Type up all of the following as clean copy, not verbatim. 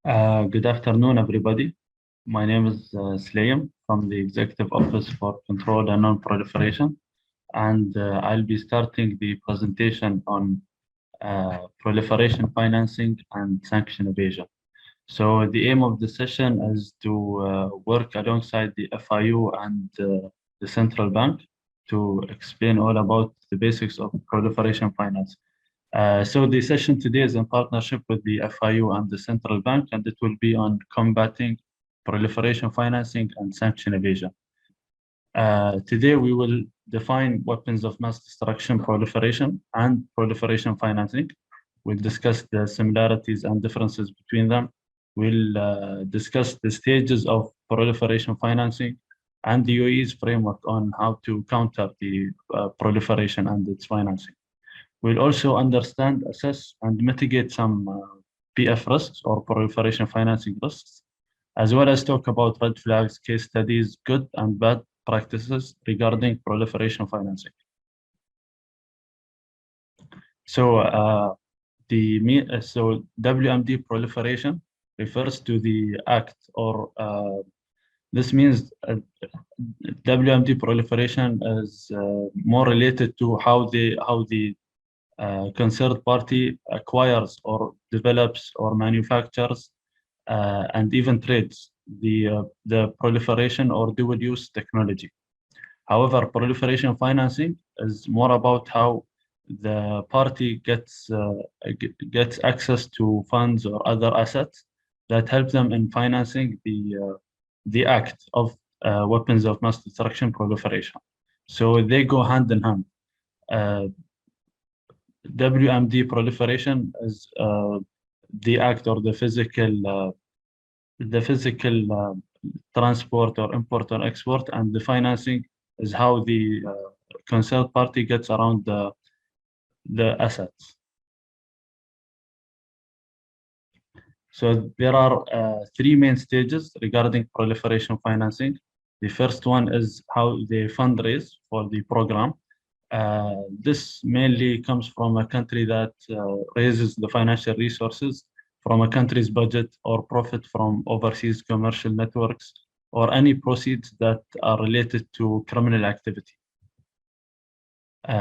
Good afternoon, everybody. My name is Slayem from the Executive Office for Control and Non-Proliferation, and I'll be starting the presentation on proliferation financing and sanction evasion. So the aim of the session is to work alongside the FIU and the central bank to explain all about the basics of proliferation finance. So the session today is in partnership with the FIU and the central bank, and it will be on combating proliferation financing and sanction evasion. Today we will define weapons of mass destruction proliferation and proliferation financing. We'll discuss the similarities and differences between them. We'll discuss the stages of proliferation financing and the UAE's framework on how to counter the proliferation and its financing. We'll also understand, assess, and mitigate some PF risks or proliferation financing risks, as well as talk about red flags, case studies, good and bad practices regarding proliferation financing. So WMD proliferation refers to the act, or this means WMD proliferation is more related to how the concerned party acquires or develops or manufactures and even trades the proliferation or dual-use technology. However, proliferation financing is more about how the party gets access to funds or other assets that help them in financing the act of weapons of mass destruction proliferation. So they go hand in hand. WMD proliferation is the act or the physical transport or import or export, and the financing is how the concerned party gets around the assets. So there are three main stages regarding proliferation financing. The first one is how they fundraise for the program. This mainly comes from a country that raises the financial resources from a country's budget or profit from overseas commercial networks or any proceeds that are related to criminal activity.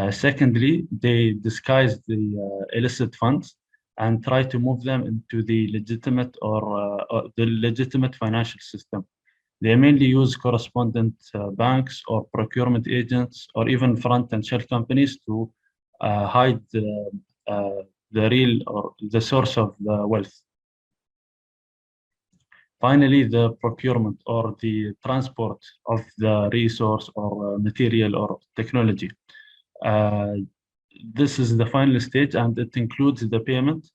Secondly, they disguise the illicit funds and try to move them into the legitimate or the legitimate financial system. They mainly use correspondent banks or procurement agents or even front and shell companies to hide the real or the source of the wealth. Finally, the procurement or the transport of the resource or material or technology. This is the final stage, and it includes the payment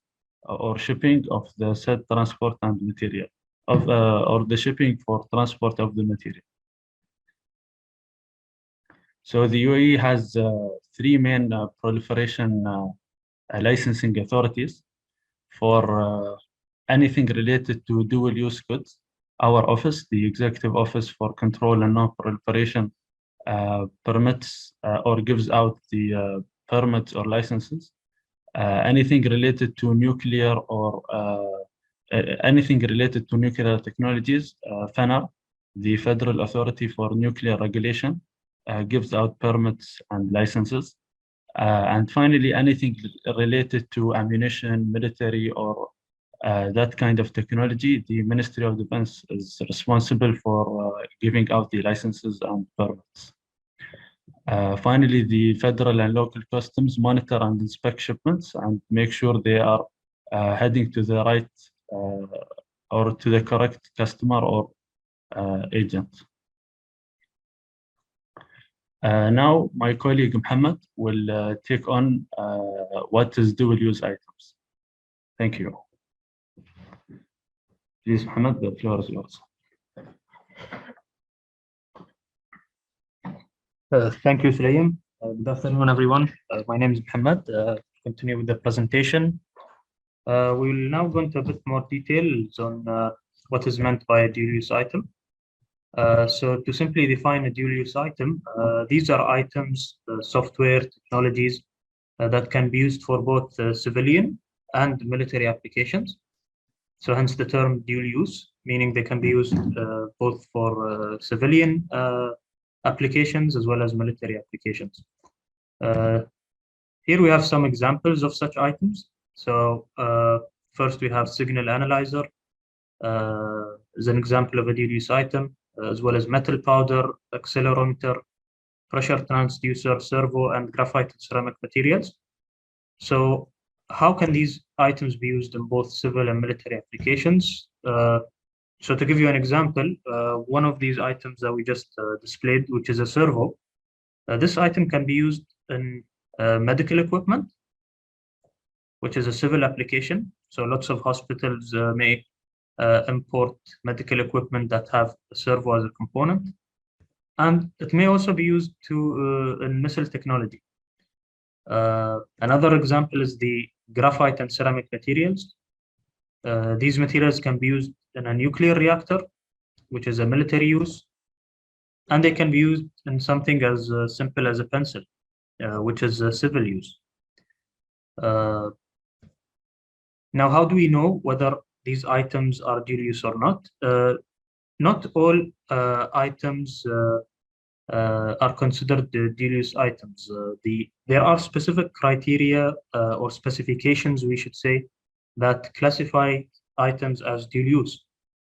or shipping of the said transport and material. Or the shipping for transport of the material. So the UAE has three main proliferation licensing authorities for anything related to dual-use goods. Our office, the Executive Office for Control and Non-Proliferation, permits or gives out the permits or licenses. Anything related to nuclear or anything related to nuclear technologies, FANR, the Federal Authority for Nuclear Regulation, gives out permits and licenses. And finally, anything related to ammunition, military, or that kind of technology, the Ministry of Defense is responsible for giving out the licenses and permits. Finally, the federal and local customs monitor and inspect shipments and make sure they are heading to the right or to the correct customer or agent. Now, my colleague Mohammed will take on what is dual-use items. Thank you. Please, Mohammed, the floor is yours. Thank you, Slayem. Good afternoon, everyone. My name is Mohammed. Continue with the presentation. We will now go into a bit more details on what is meant by a dual-use item. So to simply define a dual-use item, these are items, software, technologies that can be used for both civilian and military applications. So hence the term dual use, meaning they can be used both for civilian applications as well as military applications. Here we have some examples of such items. So first we have signal analyzer as an example of a dual use item, as well as metal powder, accelerometer, pressure transducer, servo, and graphite and ceramic materials. So how can these items be used in both civil and military applications? So to give you an example, one of these items that we just displayed, which is a servo, this item can be used in medical equipment, which is a civil application. So lots of hospitals may import medical equipment that have a servo as a component. And it may also be used in missile technology. Another example is the graphite and ceramic materials. These materials can be used in a nuclear reactor, which is a military use, and they can be used in something as simple as a pencil, which is a civil use. Now, how do we know whether these items are dual use or not? Not all items are considered dual use items. There are specific criteria or specifications, we should say, that classify items as dual use.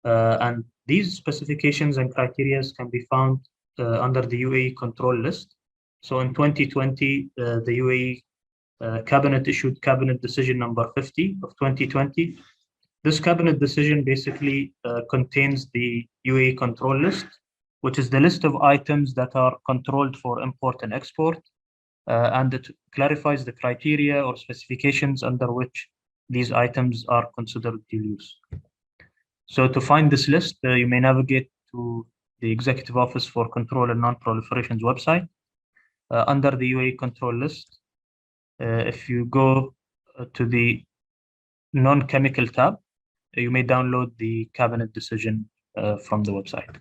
And these specifications and criteria can be found under the UAE control list. So in 2020, the UAE Cabinet issued Cabinet Decision number 50 of 2020. This Cabinet decision basically contains the UAE control list, which is the list of items that are controlled for import and export, and it clarifies the criteria or specifications under which these items are considered dual use. So to find this list, you may navigate to the Executive Office for Control and Non-Proliferation's website. Under the UAE control list, if you go to the non-chemical tab, you may download the Cabinet decision from the website.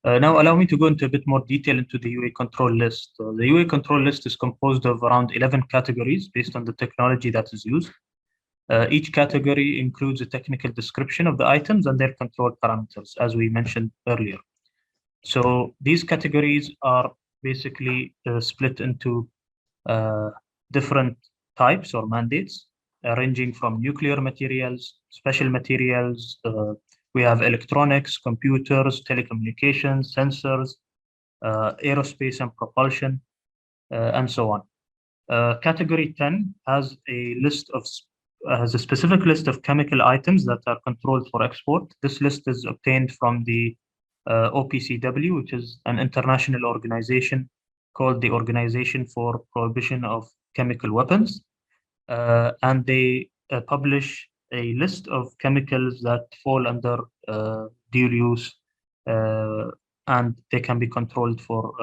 Now, allow me to go into a bit more detail into the UAE control list. The UAE control list is composed of around 11 categories based on the technology that is used. Each category includes a technical description of the items and their control parameters, as we mentioned earlier. So these categories are basically split into different types or mandates, ranging from nuclear materials, special materials, we have electronics, computers, telecommunications, sensors, aerospace and propulsion, and so on. Category 10 has a specific list of chemical items that are controlled for export. This list is obtained from the OPCW, which is an international organization called the Organization for Prohibition of Chemical Weapons. And they publish a list of chemicals that fall under dual use, and they can be controlled for,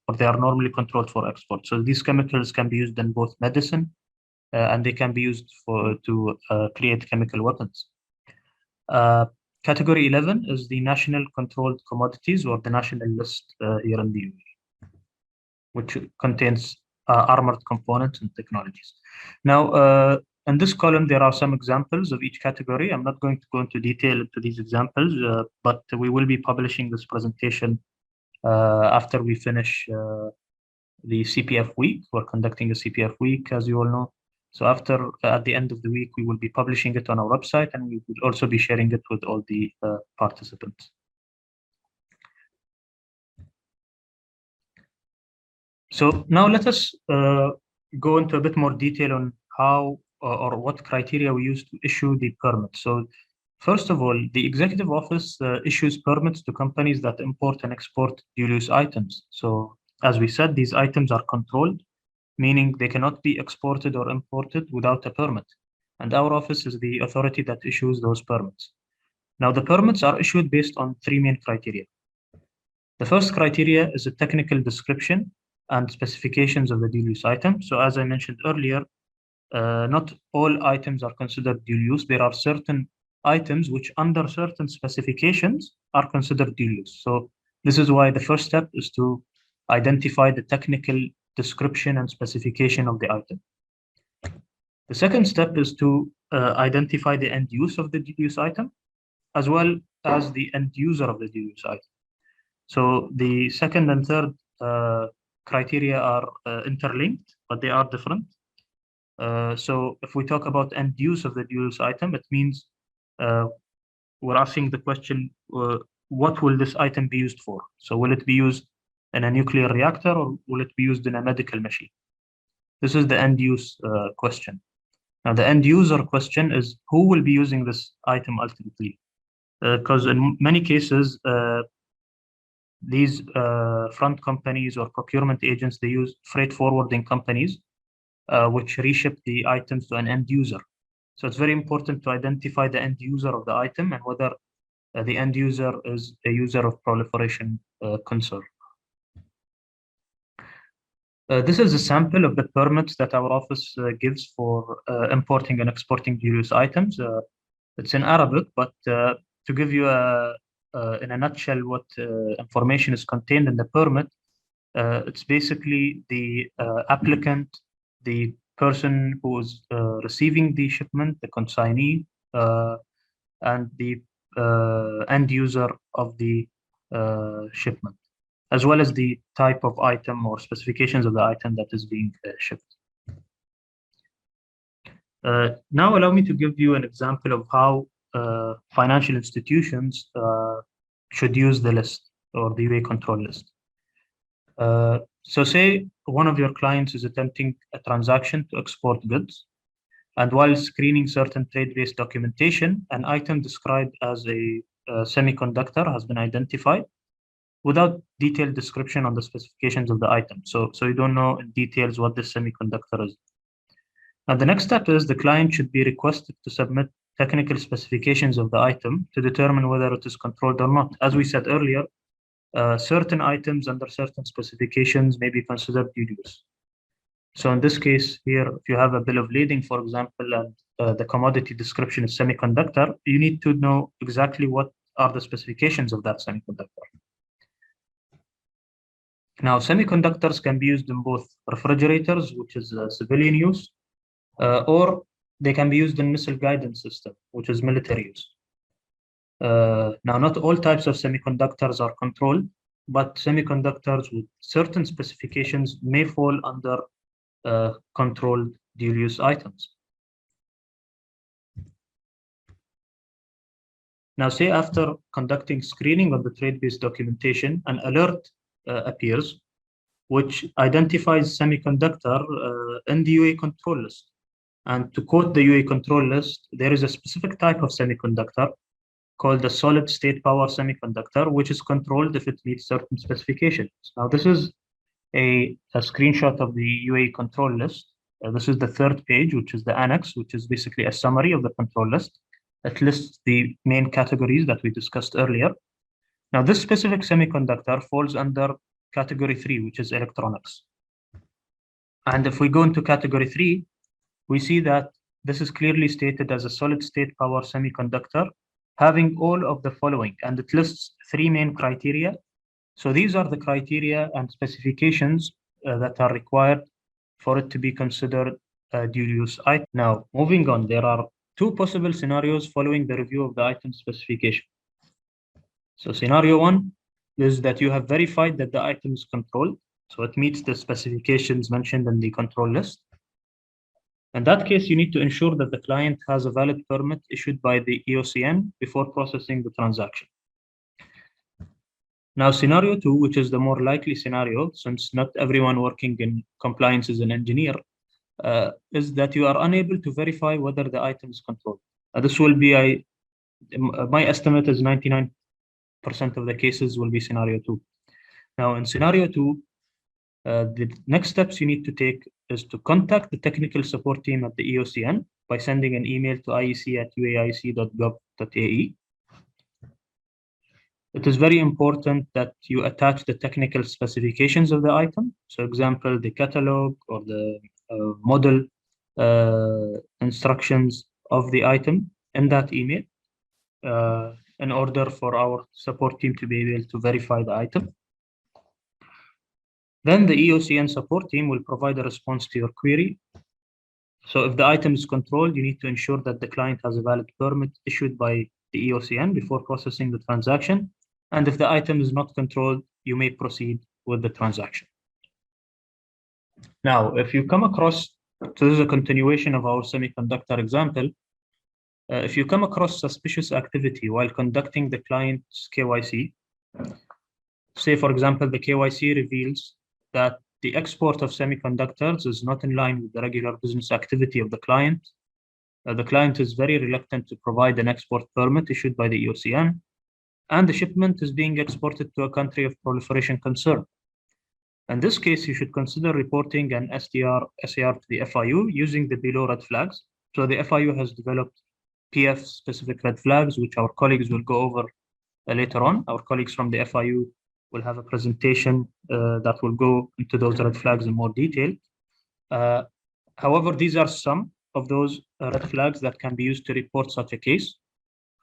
or they are normally controlled for export. So these chemicals can be used in both medicine, and they can be used to create chemical weapons. Category 11 is the national controlled commodities, or the national list here in the UAE, which contains armored components and technologies. Now, in this column, there are some examples of each category. I'm not going to go into detail into these examples, but we will be publishing this presentation after we finish the CPF week. We're conducting a CPF week, as you all know. So at the end of the week, we will be publishing it on our website, and we will also be sharing it with all the participants. So now let us go into a bit more detail on how or what criteria we use to issue the permit. So first of all, the Executive Office issues permits to companies that import and export dual-use items. So as we said, these items are controlled, meaning they cannot be exported or imported without a permit. And our office is the authority that issues those permits. Now, the permits are issued based on three main criteria. The first criteria is a technical description and specifications of the dual-use item. So as I mentioned earlier, not all items are considered dual-use. There are certain items which under certain specifications are considered dual-use. So this is why the first step is to identify the technical description and specification of the item. The second step is to identify the end use of the dual-use item, as well as the end user of the dual-use item. So the second and third criteria are interlinked, but they are different. So if we talk about end use of the dual-use item, it means we're asking the question, what will this item be used for? So will it be used in a nuclear reactor, or will it be used in a medical machine? This is the end use question. Now, the end user question is who will be using this item ultimately? Because in many cases, these front companies or procurement agents, they use freight forwarding companies, which reship the items to an end user. So it's very important to identify the end user of the item and whether the end user is a user of proliferation concern. This is a sample of the permits that our office gives for importing and exporting dual-use items. It's in Arabic, but to give you in a nutshell what information is contained in the permit, it's basically the applicant, the person who is receiving the shipment, the consignee, and the end user of the shipment, as well as the type of item or specifications of the item that is being shipped. Now allow me to give you an example of how financial institutions should use the list or the UA control list. So say one of your clients is attempting a transaction to export goods, and while screening certain trade-based documentation, an item described as a semiconductor has been identified without detailed description on the specifications of the item. So you don't know in details what this semiconductor is. Now, the next step is the client should be requested to submit technical specifications of the item to determine whether it is controlled or not. As we said earlier, certain items under certain specifications may be considered dual-use. So in this case here, if you have a bill of lading, for example, and the commodity description is semiconductor, you need to know exactly what are the specifications of that semiconductor. Now, semiconductors can be used in both refrigerators, which is civilian use, or they can be used in missile guidance system, which is military use. Now, not all types of semiconductors are controlled, but semiconductors with certain specifications may fall under controlled dual-use items. Now, say after conducting screening of the trade-based documentation, an alert appears, which identifies semiconductor in the UA control list. And to quote the UA control list, there is a specific type of semiconductor called the solid-state power semiconductor, which is controlled if it meets certain specifications. Now, this is a screenshot of the UA control list. This is the third page, which is the annex, which is basically a summary of the control list. It lists the main categories that we discussed earlier. Now, this specific semiconductor falls under category 3, which is electronics. And if we go into category 3, we see that this is clearly stated as a solid-state power semiconductor having all of the following, and it lists 3 main criteria. So these are the criteria and specifications that are required for it to be considered a dual-use item. Now, moving on, there are 2 possible scenarios following the review of the item specification. So scenario 1 is that you have verified that the item is controlled, so it meets the specifications mentioned in the control list. In that case, you need to ensure that the client has a valid permit issued by the EOCN before processing the transaction. Now, scenario 2, which is the more likely scenario, since not everyone working in compliance is an engineer, is that you are unable to verify whether the item is controlled. This will be, my estimate is 99% of the cases will be scenario 2. Now, in scenario 2, the next steps you need to take is to contact the technical support team at the EOCN by sending an email to iec@uaic.gov.ae. It is very important that you attach the technical specifications of the item. So, example, the catalog or the model instructions of the item in that email in order for our support team to be able to verify the item. Then the EOCN support team will provide a response to your query. So if the item is controlled, you need to ensure that the client has a valid permit issued by the EOCN before processing the transaction. And if the item is not controlled, you may proceed with the transaction. Now, if you come across, so this is a continuation of our semiconductor example. If you come across suspicious activity while conducting the client's KYC, say, for example, the KYC reveals that the export of semiconductors is not in line with the regular business activity of the client. The client is very reluctant to provide an export permit issued by the EOCN, and the shipment is being exported to a country of proliferation concern. In this case, you should consider reporting an SAR to the FIU using the below red flags. So the FIU has developed PF-specific red flags, which our colleagues will go over later on. Our colleagues from the FIU will have a presentation that will go into those red flags in more detail. However, these are some of those red flags that can be used to report such a case.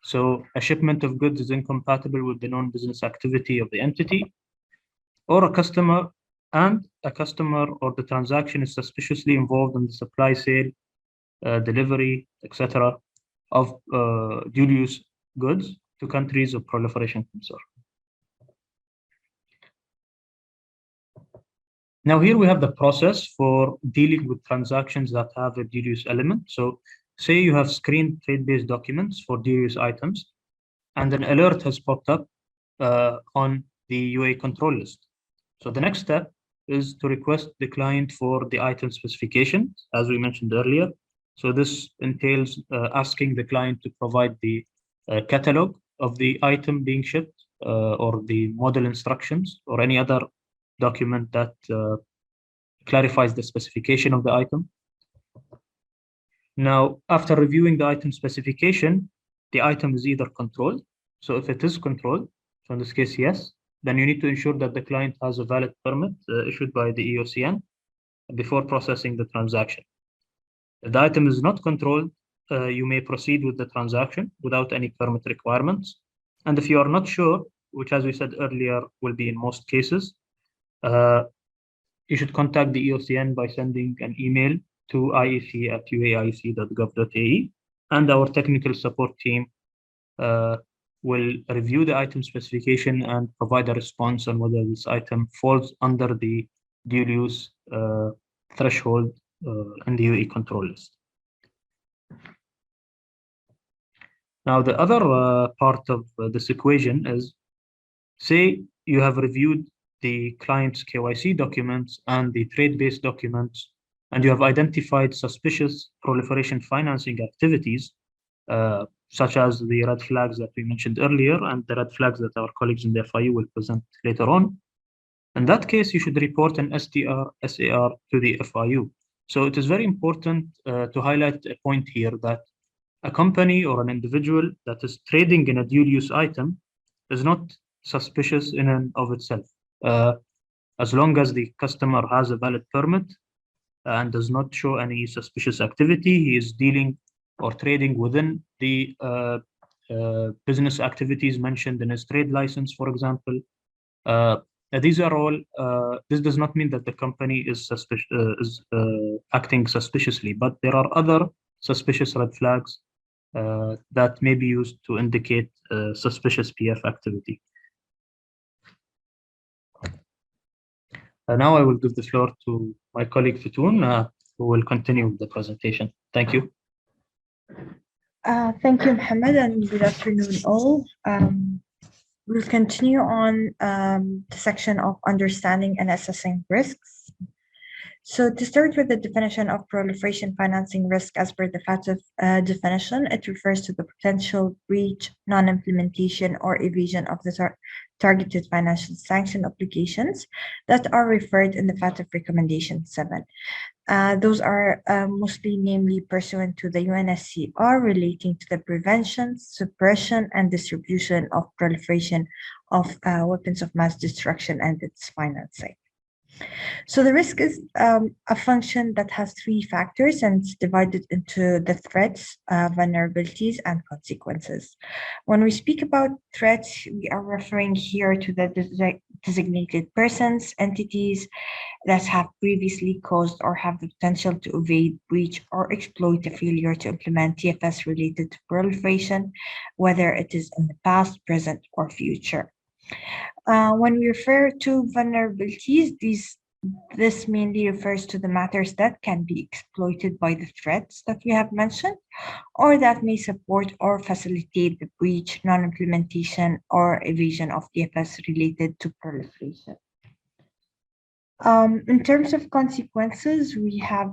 So a shipment of goods is incompatible with the known business activity of the entity, or a customer or the transaction is suspiciously involved in the supply, sale, delivery, etc. of dual-use goods to countries of proliferation concern. Now here we have the process for dealing with transactions that have a dual-use element. So say you have screened trade-based documents for dual-use items, and an alert has popped up on the UA control list. So the next step is to request the client for the item specification, as we mentioned earlier. So this entails asking the client to provide the catalog of the item being shipped or the model instructions or any other document that clarifies the specification of the item. Now, after reviewing the item specification, the item is either controlled. So if it is controlled, so in this case, yes, then you need to ensure that the client has a valid permit issued by the EOCN before processing the transaction. If the item is not controlled, you may proceed with the transaction without any permit requirements. And if you are not sure, which as we said earlier will be in most cases, you should contact the EOCN by sending an email to iec@uaiec.gov.ae, and our technical support team will review the item specification and provide a response on whether this item falls under the dual-use threshold in the UE control list. Now, the other part of this equation is, say you have reviewed the client's KYC documents and the trade-based documents, and you have identified suspicious proliferation financing activities, such as the red flags that we mentioned earlier and the red flags that our colleagues in the FIU will present later on. In that case, you should report an SAR to the FIU. So it is very important to highlight a point here that a company or an individual that is trading in a dual-use item is not suspicious in and of itself. As long as the customer has a valid permit and does not show any suspicious activity, he is dealing or trading within the business activities mentioned in his trade license, for example. These are all, this does not mean that the company is acting suspiciously, but there are other suspicious red flags that may be used to indicate suspicious PF activity. Now I will give the floor to my colleague Fitoun, who will continue the presentation. Thank you. Thank you, Mohammed, and good afternoon all. We'll continue on the section of understanding and assessing risks. So to start with the definition of proliferation financing risk as per the FATF definition, it refers to the potential breach, non-implementation, or evasion of the targeted financial sanction obligations that are referred in the FATF Recommendation 7. Those are mostly namely pursuant to the UNSCR relating to the prevention, suppression, and distribution of proliferation of weapons of mass destruction and its financing. So the risk is a function that has three factors, and it's divided into the threats, vulnerabilities, and consequences. When we speak about threats, we are referring here to the designated persons, entities that have previously caused or have the potential to evade, breach, or exploit the failure to implement TFS related to proliferation, whether it is in the past, present, or future. When we refer to vulnerabilities, this mainly refers to the matters that can be exploited by the threats that we have mentioned, or that may support or facilitate the breach, non-implementation, or evasion of TFS related to proliferation. In terms of consequences,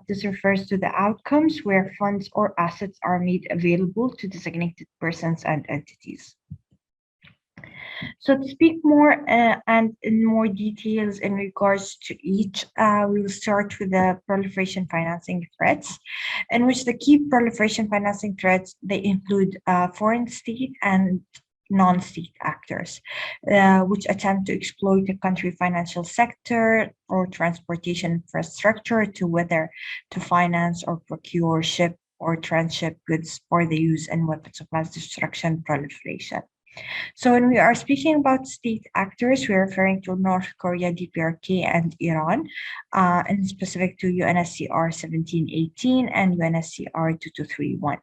this refers to the outcomes where funds or assets are made available to designated persons and entities. So to speak more and in more details in regards to each, we'll start with the proliferation financing threats, in which the key proliferation financing threats, they include foreign state and non-state actors, which attempt to exploit the country financial sector or transportation infrastructure whether to finance or procure, ship or transship goods for the use and weapons of mass destruction proliferation. So when we are speaking about state actors, we're referring to North Korea, DPRK, and Iran, and specific to UNSCR 1718 and UNSCR 2231,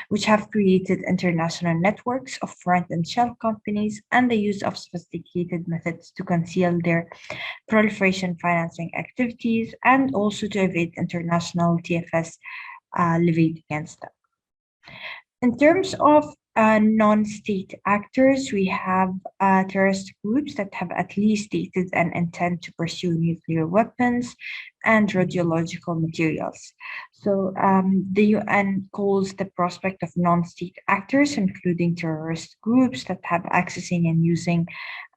which have created international networks of front and shell companies and the use of sophisticated methods to conceal their proliferation financing activities and also to evade international TFS levied against them. In terms of non-state actors, we have terrorist groups that have at least stated an intent to pursue nuclear weapons and radiological materials. So the UN calls the prospect of non-state actors, including terrorist groups that have accessing and using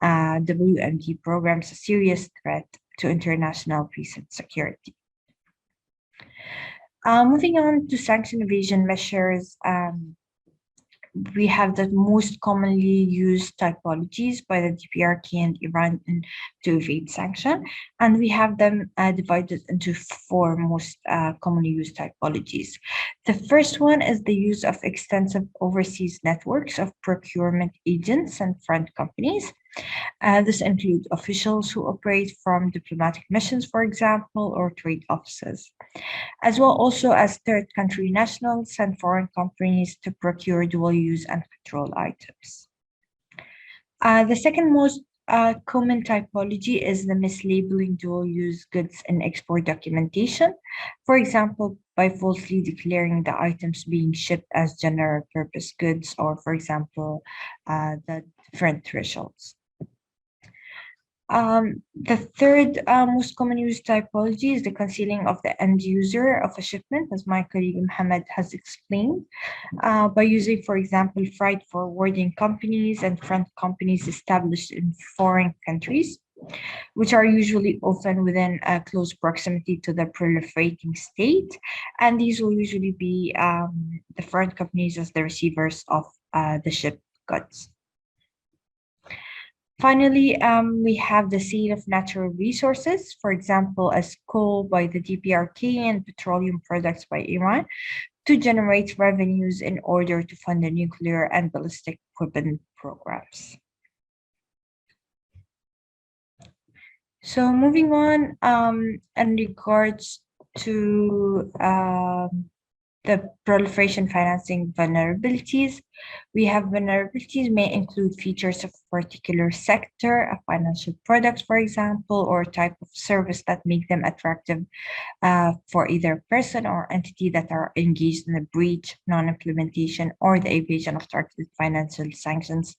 WMD programs, a serious threat to international peace and security. Moving on to sanction evasion measures, we have the most commonly used typologies by the DPRK and Iran to evade sanction, and we have them divided into four most commonly used typologies. The first one is the use of extensive overseas networks of procurement agents and front companies. This includes officials who operate from diplomatic missions, for example, or trade offices, as well also as third country nationals and foreign companies to procure dual use and control items. The second most common typology is the mislabeling dual use goods in export documentation, for example, by falsely declaring the items being shipped as general purpose goods, or for example, the different thresholds. The third most common used typology is the concealing of the end user of a shipment, as my colleague Mohammed has explained, by using, for example, freight forwarding companies and front companies established in foreign countries, which are usually often within close proximity to the proliferating state. And these will usually be the front companies as the receivers of the shipped goods. Finally, we have the sale of natural resources, for example, as coal by the DPRK and petroleum products by Iran, to generate revenues in order to fund the nuclear and ballistic weapon programs. So moving on, in regards to the proliferation financing vulnerabilities, we have vulnerabilities may include features of a particular sector, a financial product, for example, or type of service that make them attractive for either person or entity that are engaged in the breach, non-implementation, or the evasion of targeted financial sanctions,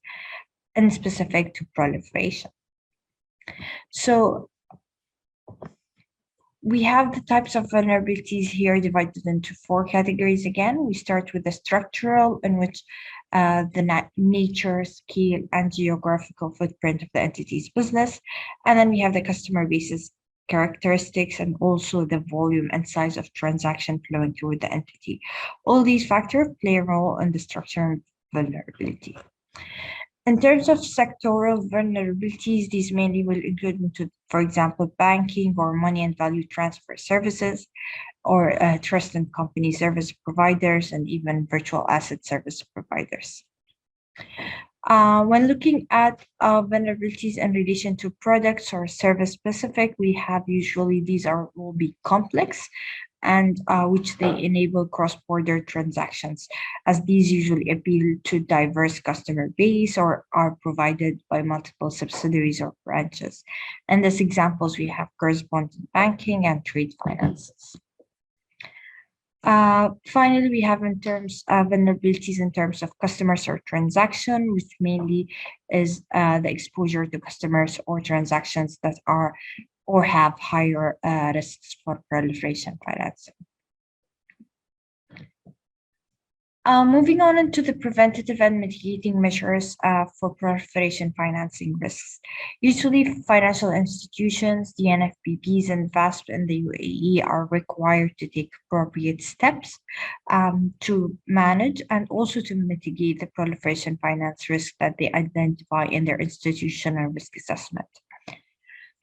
and specific to proliferation. So we have the types of vulnerabilities here divided into four categories. Again, we start with the structural, in which the nature, scale, and geographical footprint of the entity's business. And then we have the customer basis characteristics and also the volume and size of transaction flowing through the entity. All these factors play a role in the structural vulnerability. In terms of sectoral vulnerabilities, these mainly will include, for example, banking or money and value transfer services, or trust and company service providers, and even virtual asset service providers. When looking at vulnerabilities in relation to products or service specific, we have usually will be complex and which they enable cross-border transactions, as these usually appeal to diverse customer base or are provided by multiple subsidiaries or branches. And as examples, we have correspondent banking and trade finances. Finally, we have in terms of vulnerabilities in terms of customers or transaction, which mainly is the exposure to customers or transactions that are or have higher risks for proliferation financing. Moving on into the preventative and mitigating measures for proliferation financing risks. Usually, financial institutions, the NFPPs, and VASP in the UAE are required to take appropriate steps to manage and also to mitigate the proliferation finance risk that they identify in their institutional risk assessment.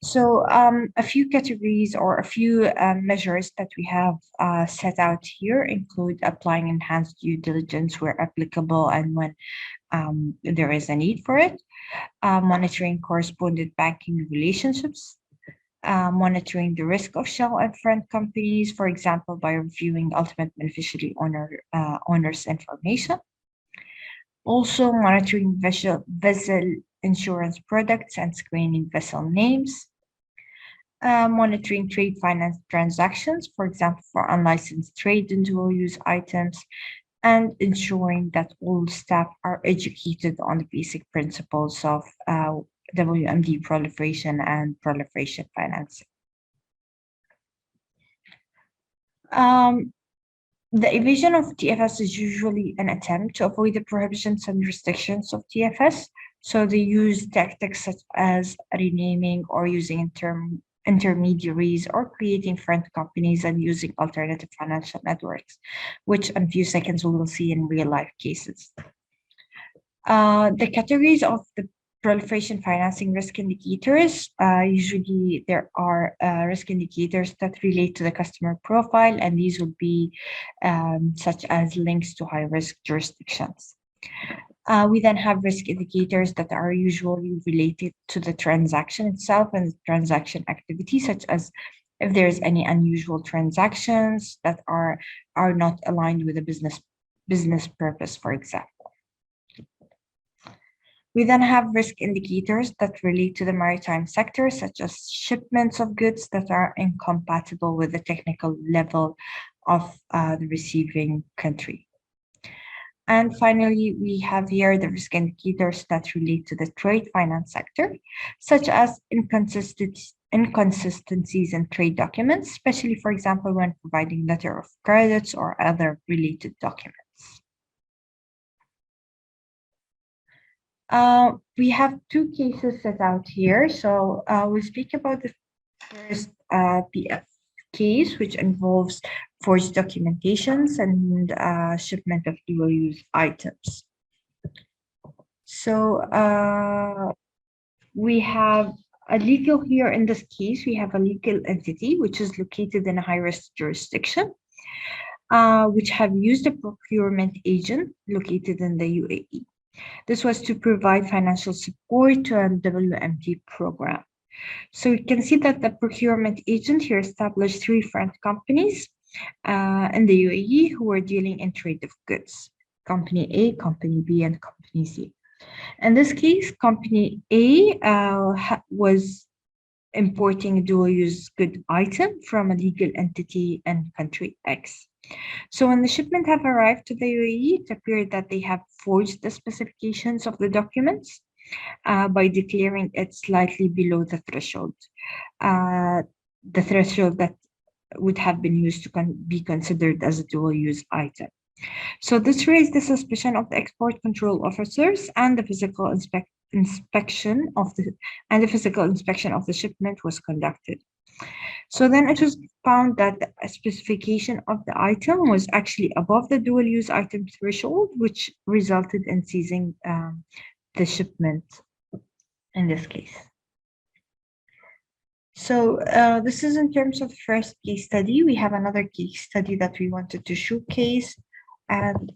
So a few categories or a few measures that we have set out here include applying enhanced due diligence where applicable and when there is a need for it, monitoring correspondent banking relationships, monitoring the risk of shell and friend companies, for example, by reviewing ultimate beneficiary owners' information. Also monitoring vessel insurance products and screening vessel names. Monitoring trade finance transactions, for example, for unlicensed trade and dual-use items, and ensuring that all staff are educated on the basic principles of WMD proliferation and proliferation financing. The evasion of TFS is usually an attempt to avoid the prohibitions and restrictions of TFS. So they use tactics such as renaming or using intermediaries or creating friend companies and using alternative financial networks, which in a few seconds we will see in real life cases. The categories of the proliferation financing risk indicators, usually there are risk indicators that relate to the customer profile, and these would be such as links to high risk jurisdictions. We then have risk indicators that are usually related to the transaction itself and the transaction activity, such as if there's any unusual transactions that are not aligned with the business purpose, for example. We then have risk indicators that relate to the maritime sector, such as shipments of goods that are incompatible with the technical level of the receiving country. And finally, we have here the risk indicators that relate to the trade finance sector, such as inconsistencies in trade documents, especially, for example, when providing letter of credits or other related documents. We have two cases set out here. So we'll speak about the first PF case, which involves forged documentations and shipment of dual-use items. So we have a legal here in this case, we have a legal entity which is located in a high-risk jurisdiction, which have used a procurement agent located in the UAE. This was to provide financial support to a WMT program. So you can see that the procurement agent here established 3 friend companies in the UAE who were dealing in trade of goods, Company A, Company B, and Company C. In this case, Company A was importing a dual-use good item from a legal entity in country X. So when the shipment have arrived to the UAE, it appeared that they have forged the specifications of the documents by declaring it slightly below the threshold that would have been used to be considered as a dual-use item. So this raised the suspicion of the export control officers, and the physical inspection of the shipment was conducted. So then it was found that the specification of the item was actually above the dual-use item threshold, which resulted in seizing the shipment in this case. So this is in terms of the first case study. We have another case study that we wanted to showcase, and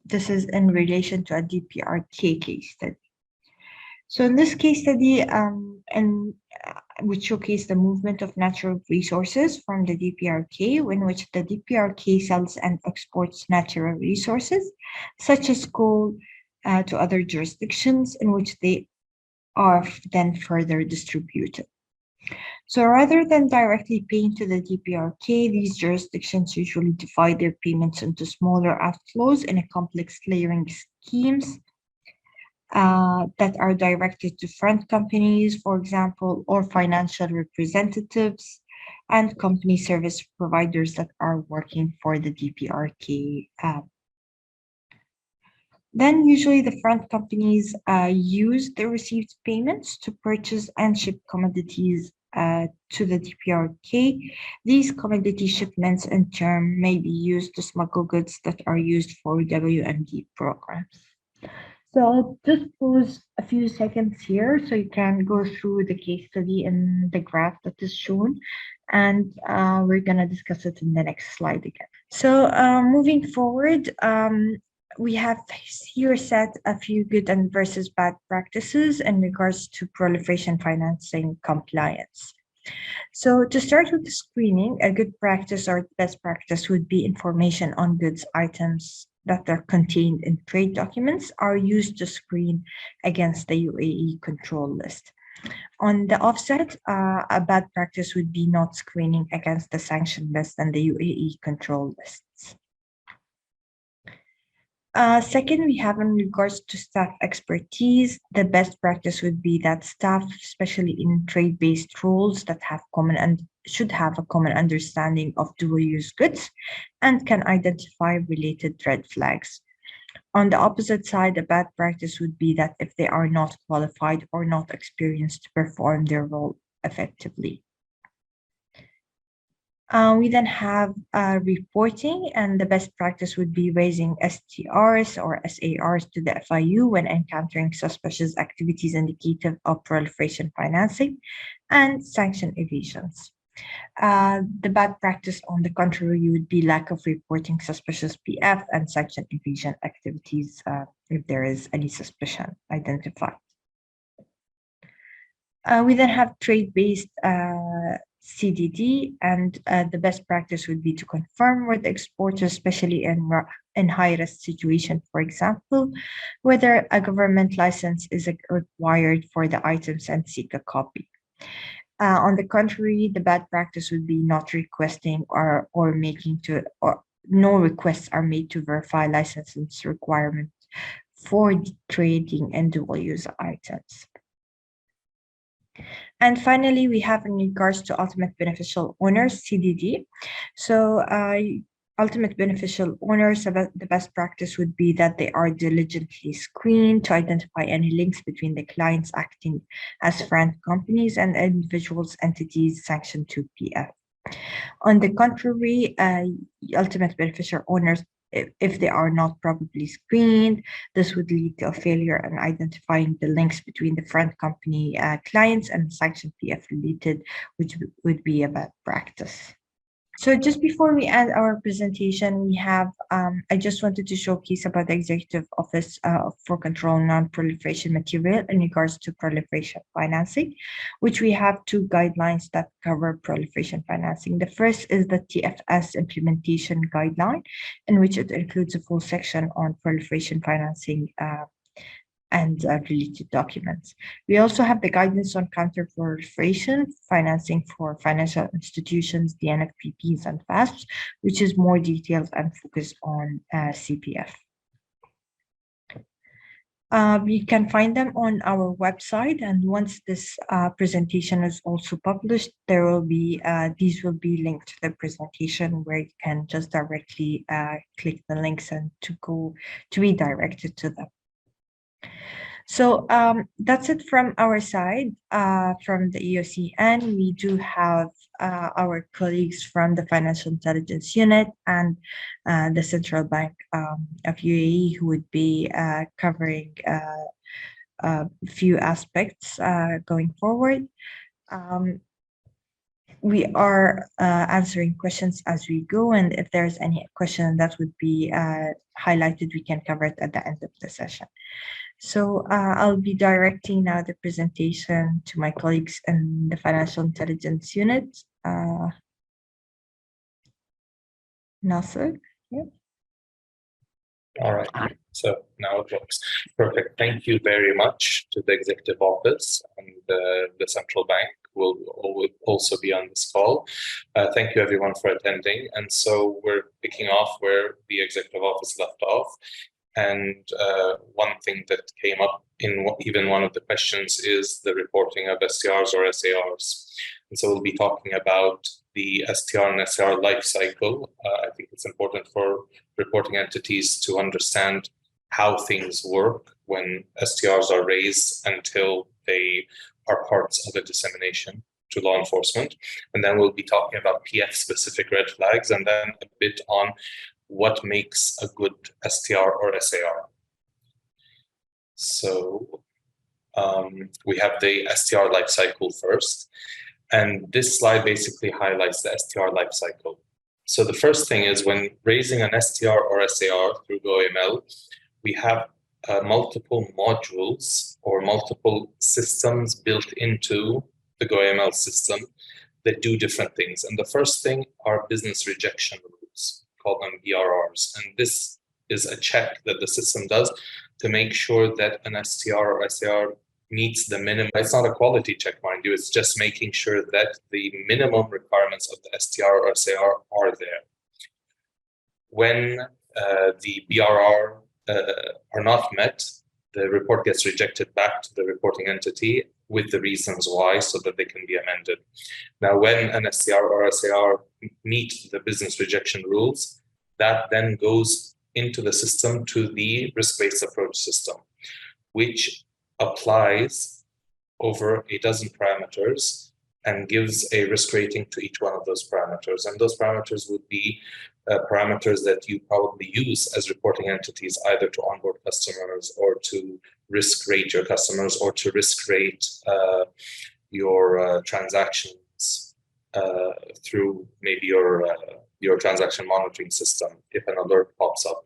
This is in relation to a DPRK case study. So in this case study, which showcased the movement of natural resources from the DPRK, in which the DPRK sells and exports natural resources, such as coal, to other jurisdictions in which they are then further distributed. So rather than directly paying to the DPRK, these jurisdictions usually divide their payments into smaller outflows in a complex layering schemes that are directed to front companies, for example, or financial representatives and company service providers that are working for the DPRK. Then usually the front companies use the received payments to purchase and ship commodities to the DPRK. These commodity shipments in turn may be used to smuggle goods that are used for WMD programs. So I'll just pause a few seconds here so you can go through the case study in the graph that is shown, and we're going to discuss it in the next slide again. So moving forward, we have here set a few good and versus bad practices in regards to proliferation financing compliance. So to start with the screening, a good practice or best practice would be information on goods items that are contained in trade documents are used to screen against the UAE control list. On the offset, a bad practice would be not screening against the sanction list and the UAE control lists. Second, we have in regards to staff expertise, the best practice would be that staff, especially in trade-based roles that have common and should have a common understanding of dual-use goods and can identify related red flags. On the opposite side, a bad practice would be that if they are not qualified or not experienced to perform their role effectively. We then have reporting, and the best practice would be raising STRs or SARs to the FIU when encountering suspicious activities indicative of proliferation financing and sanction evasions. The bad practice, on the contrary, would be lack of reporting suspicious PF and sanction evasion activities if there is any suspicion identified. We then have trade-based CDD, and the best practice would be to confirm with exporters, especially in high-risk situation, for example, whether a government license is required for the items and seek a copy. On the contrary, the bad practice would be not requesting or no requests are made to verify licenses requirements for trading in dual-use items. And finally, we have in regards to ultimate beneficial owners, CDD. So ultimate beneficial owners, the best practice would be that they are diligently screened to identify any links between the clients acting as front companies and individuals, entities sanctioned to PF. On the contrary, ultimate beneficial owners, if they are not properly screened, this would lead to a failure in identifying the links between the front company clients and sanctioned PF related, which would be a bad practice. So just before we end our presentation, we have, I just wanted to showcase about the Executive Office for Control Non-Proliferation Material in regards to proliferation financing, which we have two guidelines that cover proliferation financing. The first is the TFS implementation guideline, in which it includes a full section on proliferation financing and related documents. We also have the guidance on counter-proliferation financing for financial institutions, the NFPPs and FASPs, which is more detailed and focused on CPF. You can find them on our website, and once this presentation is also published, there will be these will be linked to the presentation where you can just directly click the links and to be directed to them. So that's it from our side, from the EOC, and we do have our colleagues from the Financial Intelligence Unit and the Central Bank of UAE who would be covering a few aspects going forward. we are answering questions as we go, and if there's any question that would be highlighted, we can cover it at the end of the session. So I'll be directing now the presentation to my colleagues in the Financial Intelligence Unit. Nasser? Yeah. All right, so now it works. Perfect. Thank you very much to the Executive Office and the Central Bank will also be on this call. Thank you everyone for attending. And so we're picking off where the Executive Office left off. And one thing that came up in even one of the questions is the reporting of STRs or SARs. And so we'll be talking about the STR and SAR life cycle. I think it's important for reporting entities to understand how things work when STRs are raised until they are parts of a dissemination to law enforcement. And then we'll be talking about PF-specific red flags, and then a bit on what makes a good STR or SAR. So we have the STR life cycle first. And this slide basically highlights the STR life cycle. So the first thing is when raising an STR or SAR through GoAML, we have multiple modules or multiple systems built into the GoAML system that do different things. And the first thing are business rejection rules, called them BRRs. And this is a check that the system does to make sure that an STR or SAR meets the minimum. It's not a quality check, mind you, it's just making sure that the minimum requirements of the STR or SAR are there. When the BRR are not met, the report gets rejected back to the reporting entity with the reasons why so that they can be amended. Now, when an STR or SAR meet the business rejection rules, that then goes into the system to the risk-based approach system, which applies over a dozen parameters and gives a risk rating to each one of those parameters. And those parameters would be parameters that you probably use as reporting entities, either to onboard customers or to risk rate your customers or to risk rate your transactions through maybe your transaction monitoring system if an alert pops up.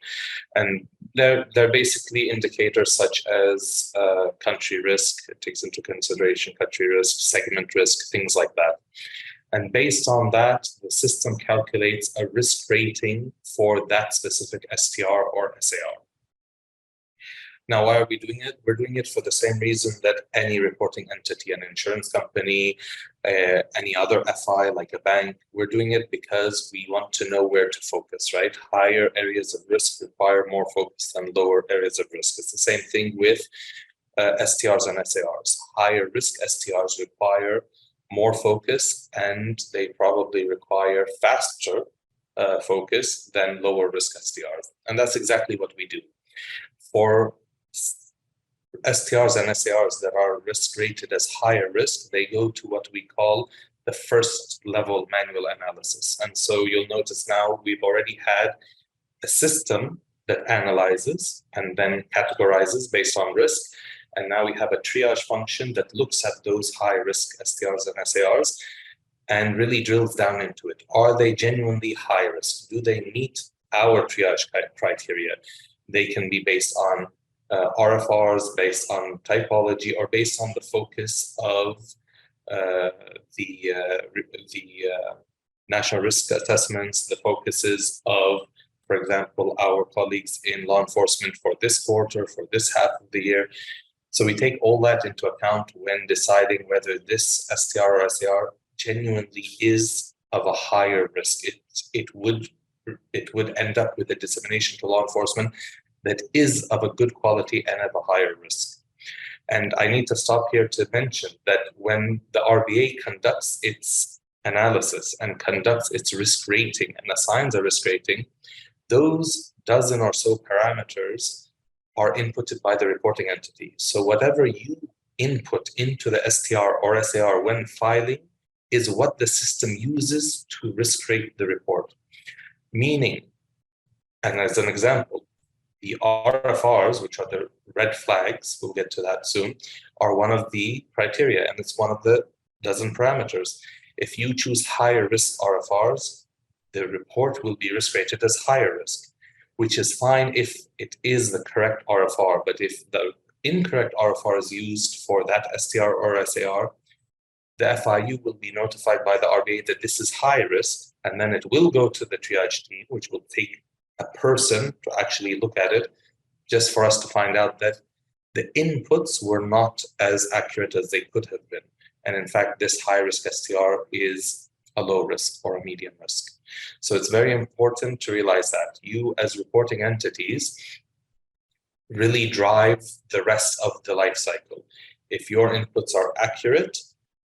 And they're basically indicators such as country risk. It takes into consideration country risk, segment risk, things like that. And based on that, the system calculates a risk rating for that specific STR or SAR. Now, why are we doing it? We're doing it for the same reason that any reporting entity, an insurance company, any other FI like a bank, we're doing it because we want to know where to focus, right? Higher areas of risk require more focus than lower areas of risk. It's the same thing with STRs and SARs. Higher risk STRs require more focus, and they probably require faster focus than lower risk STRs. And that's exactly what we do. For STRs and SARs that are risk rated as higher risk, they go to what we call the first level manual analysis. And so you'll notice now we've already had a system that analyzes and then categorizes based on risk. And now we have a triage function that looks at those high risk STRs and SARs and really drills down into it. Are they genuinely high risk? Do they meet our triage criteria? They can be based on RFRs, based on typology, or based on the focus of the national risk assessments, the focuses of, for example, our colleagues in law enforcement for this quarter, for this half of the year. So we take all that into account when deciding whether this STR or SAR genuinely is of a higher risk. It would end up with a dissemination to law enforcement that is of a good quality and of a higher risk. And I need to stop here to mention that when the RBA conducts its analysis and conducts its risk rating and assigns a risk rating, those dozen or so parameters are inputted by the reporting entity. So whatever you input into the STR or SAR when filing is what the system uses to risk rate the report. Meaning, and as an example, the RFRs, which are the red flags, we'll get to that soon, are one of the criteria, and it's one of the dozen parameters. If you choose higher risk RFRs, the report will be risk rated as higher risk, which is fine if it is the correct RFR. But if the incorrect RFR is used for that STR or SAR, the FIU will be notified by the RBA that this is high risk, and then it will go to the triage team, which will take a person to actually look at it, just for us to find out that the inputs were not as accurate as they could have been. And in fact, this high risk STR is a low risk or a medium risk. So it's very important to realize that you as reporting entities really drive the rest of the life cycle. If your inputs are accurate,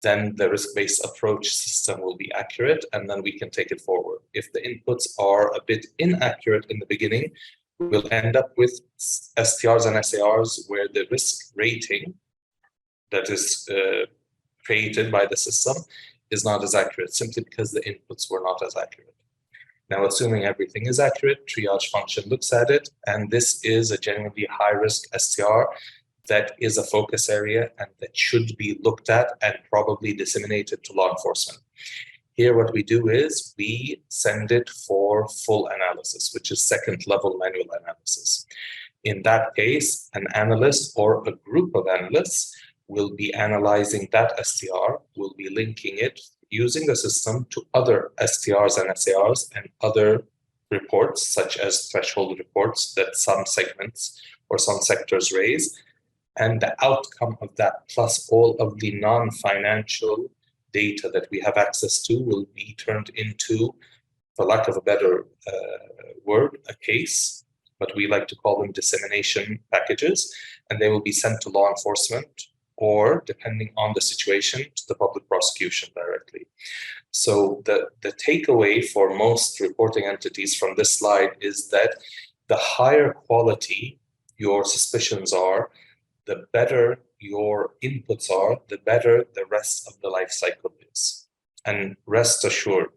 then the risk-based approach system will be accurate, and then we can take it forward. If the inputs are a bit inaccurate in the beginning, we'll end up with STRs and SARs where the risk rating that is created by the system is not as accurate, simply because the inputs were not as accurate. Now, assuming everything is accurate, triage function looks at it, and this is a genuinely high-risk STR that is a focus area and that should be looked at and probably disseminated to law enforcement. Here, what we do is we send it for full analysis, which is second-level manual analysis. In that case, an analyst or a group of analysts will be analyzing that STR, will be linking it using the system to other STRs and SARs and other reports, such as threshold reports that some segments or some sectors raise. And the outcome of that, plus all of the non-financial data that we have access to, will be turned into, for lack of a better word, a case, but we like to call them dissemination packages, and they will be sent to law enforcement or, depending on the situation, to the public prosecution directly. So the takeaway for most reporting entities from this slide is that the higher quality your suspicions are, the better your inputs are, the better the rest of the life cycle is. And rest assured,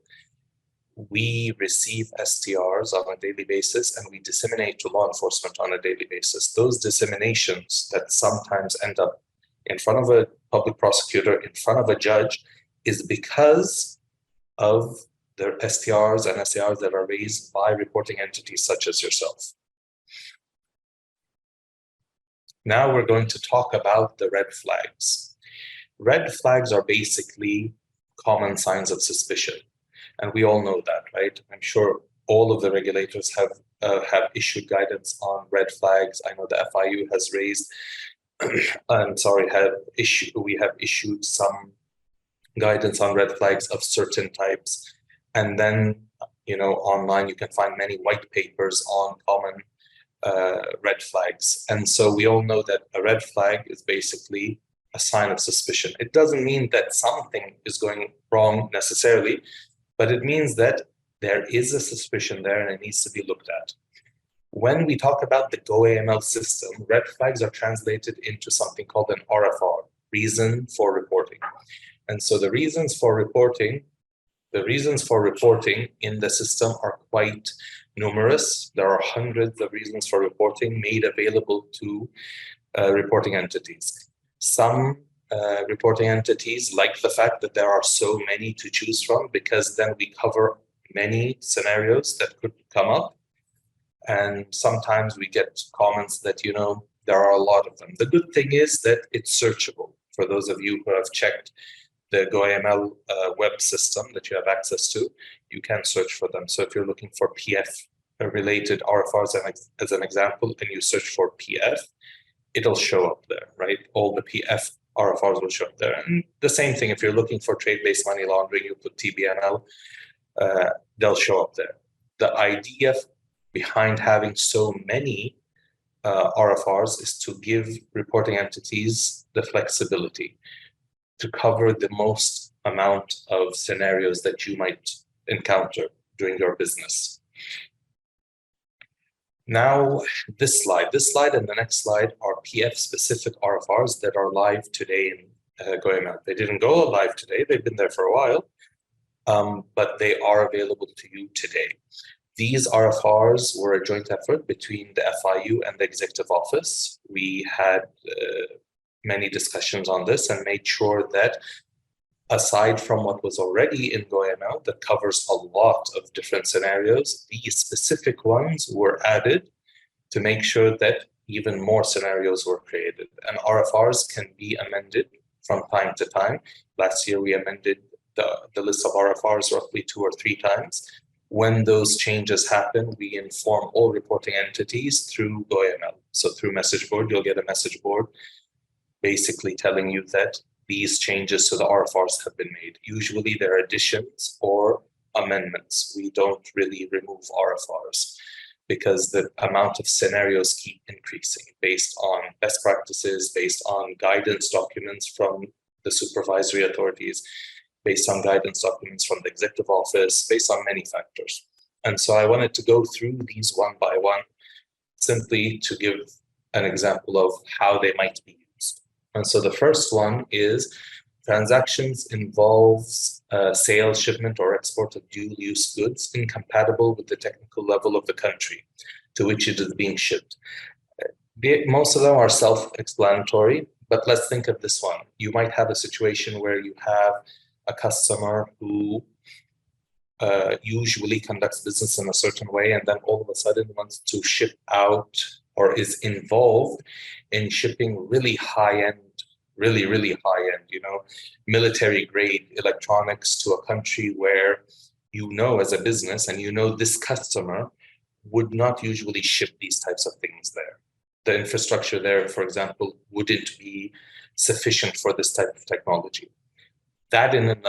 we receive STRs on a daily basis and we disseminate to law enforcement on a daily basis. Those disseminations that sometimes end up in front of a public prosecutor, in front of a judge, is because of the STRs and SARs that are raised by reporting entities such as yourself. Now we're going to talk about the red flags. Red flags are basically common signs of suspicion. And we all know that, right? I'm sure all of the regulators have issued guidance on red flags. I know the FIU has raised, we have issued some guidance on red flags of certain types. And then, online you can find many white papers on common red flags. And so we all know that a red flag is basically a sign of suspicion. It doesn't mean that something is going wrong necessarily, but it means that there is a suspicion there and it needs to be looked at. When we talk about the GoAML system, red flags are translated into something called an RFR, reason for reporting. And so the reasons for reporting in the system are quite numerous. There are hundreds of reasons for reporting made available to reporting entities. Some reporting entities like the fact that there are so many to choose from, because then we cover many scenarios that could come up. And sometimes we get comments that, there are a lot of them. The good thing is that it's searchable. For those of you who have checked the GoAML web system that you have access to, you can search for them. So if you're looking for PF-related RFRs as an example, and you search for PF, it'll show up there, right? All the PF RFRs will show up there. And the same thing, if you're looking for trade-based money laundering, you put TBNL, they'll show up there. The idea behind having so many RFRs is to give reporting entities the flexibility to cover the most amount of scenarios that you might encounter during your business. Now, this slide and the next slide are PF-specific RFRs that are live today in GoAML. They didn't go live today, they've been there for a while, but they are available to you today. These RFRs were a joint effort between the FIU and the Executive Office. We had many discussions on this and made sure that aside from what was already in GoML that covers a lot of different scenarios, these specific ones were added to make sure that even more scenarios were created. And RFRs can be amended from time to time. Last year, we amended the list of RFRs roughly 2 or 3 times. When those changes happen, we inform all reporting entities through GoML. So through message board, you'll get a message board basically telling you that these changes to the RFRs have been made. Usually they're additions or amendments. We don't really remove RFRs because the amount of scenarios keep increasing based on best practices, based on guidance documents from the supervisory authorities, based on guidance documents from the executive office, based on many factors. And so I wanted to go through these one by one, simply to give an example of how they might be used. And so the first one is transactions involves sale, shipment, or export of dual-use goods incompatible with the technical level of the country to which it is being shipped. Most of them are self-explanatory, but let's think of this one. You might have a situation where you have a customer who usually conducts business in a certain way, and then all of a sudden wants to ship out or is involved in shipping really high-end, really high-end, military grade electronics to a country where as a business, and this customer would not usually ship these types of things there. The infrastructure there, for example, wouldn't be sufficient for this type of technology. That in and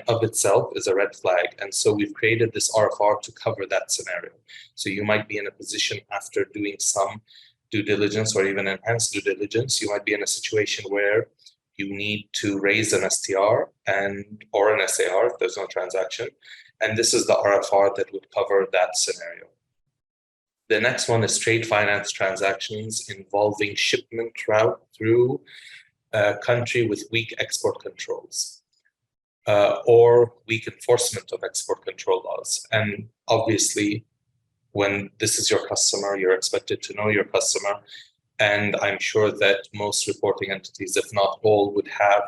of itself is a red flag. And so we've created this RFR to cover that scenario. So you might be in a position after doing some due diligence or even enhanced due diligence, you might be in a situation where you need to raise an STR or an SAR if there's no transaction. And this is the RFR that would cover that scenario. The next one is trade finance transactions involving shipment route through a country with weak export controls or weak enforcement of export control laws. And obviously, when this is your customer, you're expected to know your customer. And I'm sure that most reporting entities, if not all, would have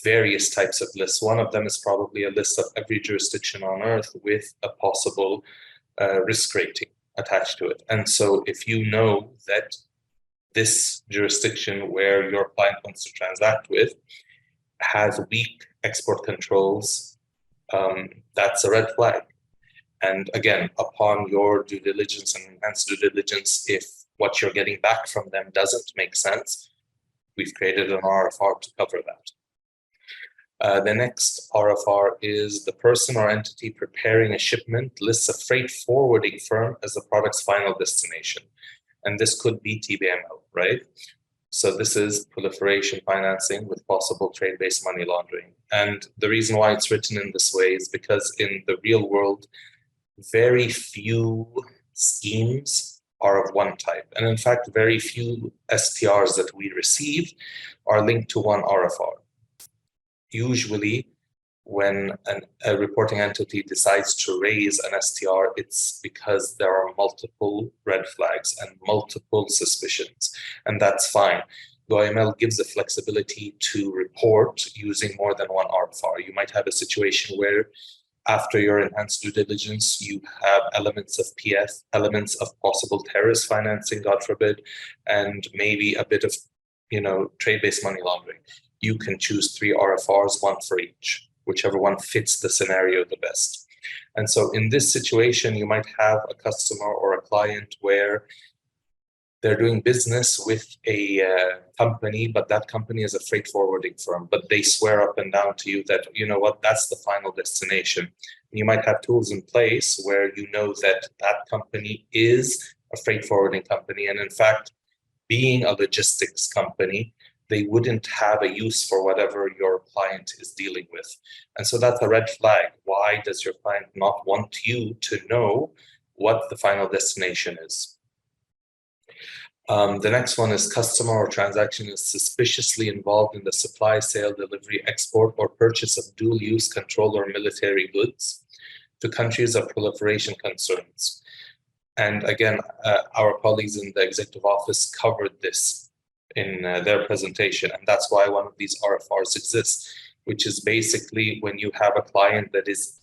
various types of lists. One of them is probably a list of every jurisdiction on earth with a possible risk rating attached to it. And so if you know that this jurisdiction where your client wants to transact with has weak export controls, that's a red flag. And again, upon your due diligence and enhanced due diligence, if what you're getting back from them doesn't make sense, we've created an RFR to cover that. The next RFR is the person or entity preparing a shipment lists a freight forwarding firm as the product's final destination. And this could be TBML, right? So this is proliferation financing with possible trade-based money laundering. And the reason why it's written in this way is because in the real world, very few schemes are of one type. And in fact, very few STRs that we receive are linked to one RFR. Usually, when a reporting entity decides to raise an STR, it's because there are multiple red flags and multiple suspicions, and that's fine. GoML gives the flexibility to report using more than one RFR. You might have a situation where after your enhanced due diligence, you have elements of PF, elements of possible terrorist financing, God forbid, and maybe a bit of, trade-based money laundering. You can choose 3 RFRs, one for each, whichever one fits the scenario the best. And so in this situation, you might have a customer or a client where they're doing business with a company, but that company is a freight forwarding firm, but they swear up and down to you that, that's the final destination. And you might have tools in place where you know that that company is a freight forwarding company. And in fact, being a logistics company, they wouldn't have a use for whatever your client is dealing with. And so that's a red flag. Why does your client not want you to know what the final destination is? The next one is customer or transaction is suspiciously involved in the supply, sale, delivery, export, or purchase of dual-use control or military goods to countries of proliferation concerns. And again, our colleagues in the executive office covered this in their presentation, and that's why one of these RFRs exists, which is basically when you have a client that is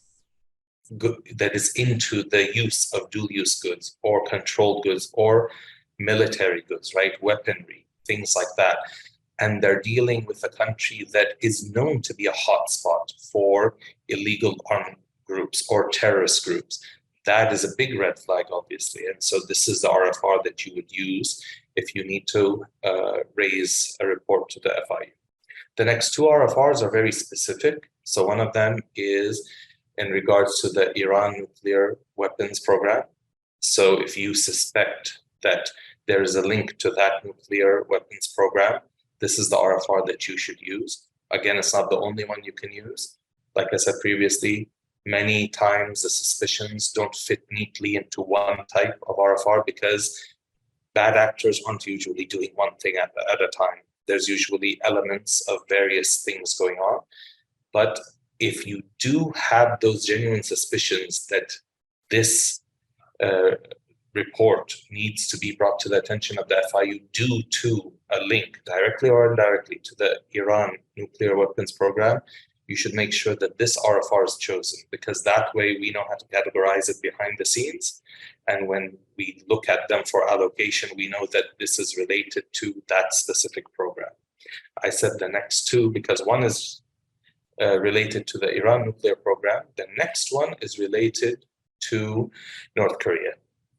into the use of dual-use goods or controlled goods or military goods, right? Weaponry, things like that. And they're dealing with a country that is known to be a hotspot for illegal armed groups or terrorist groups. That is a big red flag, obviously. And so this is the RFR that you would use if you need to raise a report to the FIU. The next two RFRs are very specific. So one of them is in regards to the Iran nuclear weapons program. So if you suspect that there is a link to that nuclear weapons program, this is the RFR that you should use. Again, it's not the only one you can use. Like I said previously, many times the suspicions don't fit neatly into one type of RFR because bad actors aren't usually doing one thing at a time. There's usually elements of various things going on. But if you do have those genuine suspicions that this report needs to be brought to the attention of the FIU due to a link, directly or indirectly, to the Iran nuclear weapons program, you should make sure that this RFR is chosen, because that way we know how to categorize it behind the scenes. And when we look at them for allocation, we know that this is related to that specific program. I said the next two because one is related to the Iran nuclear program. The next one is related to North Korea.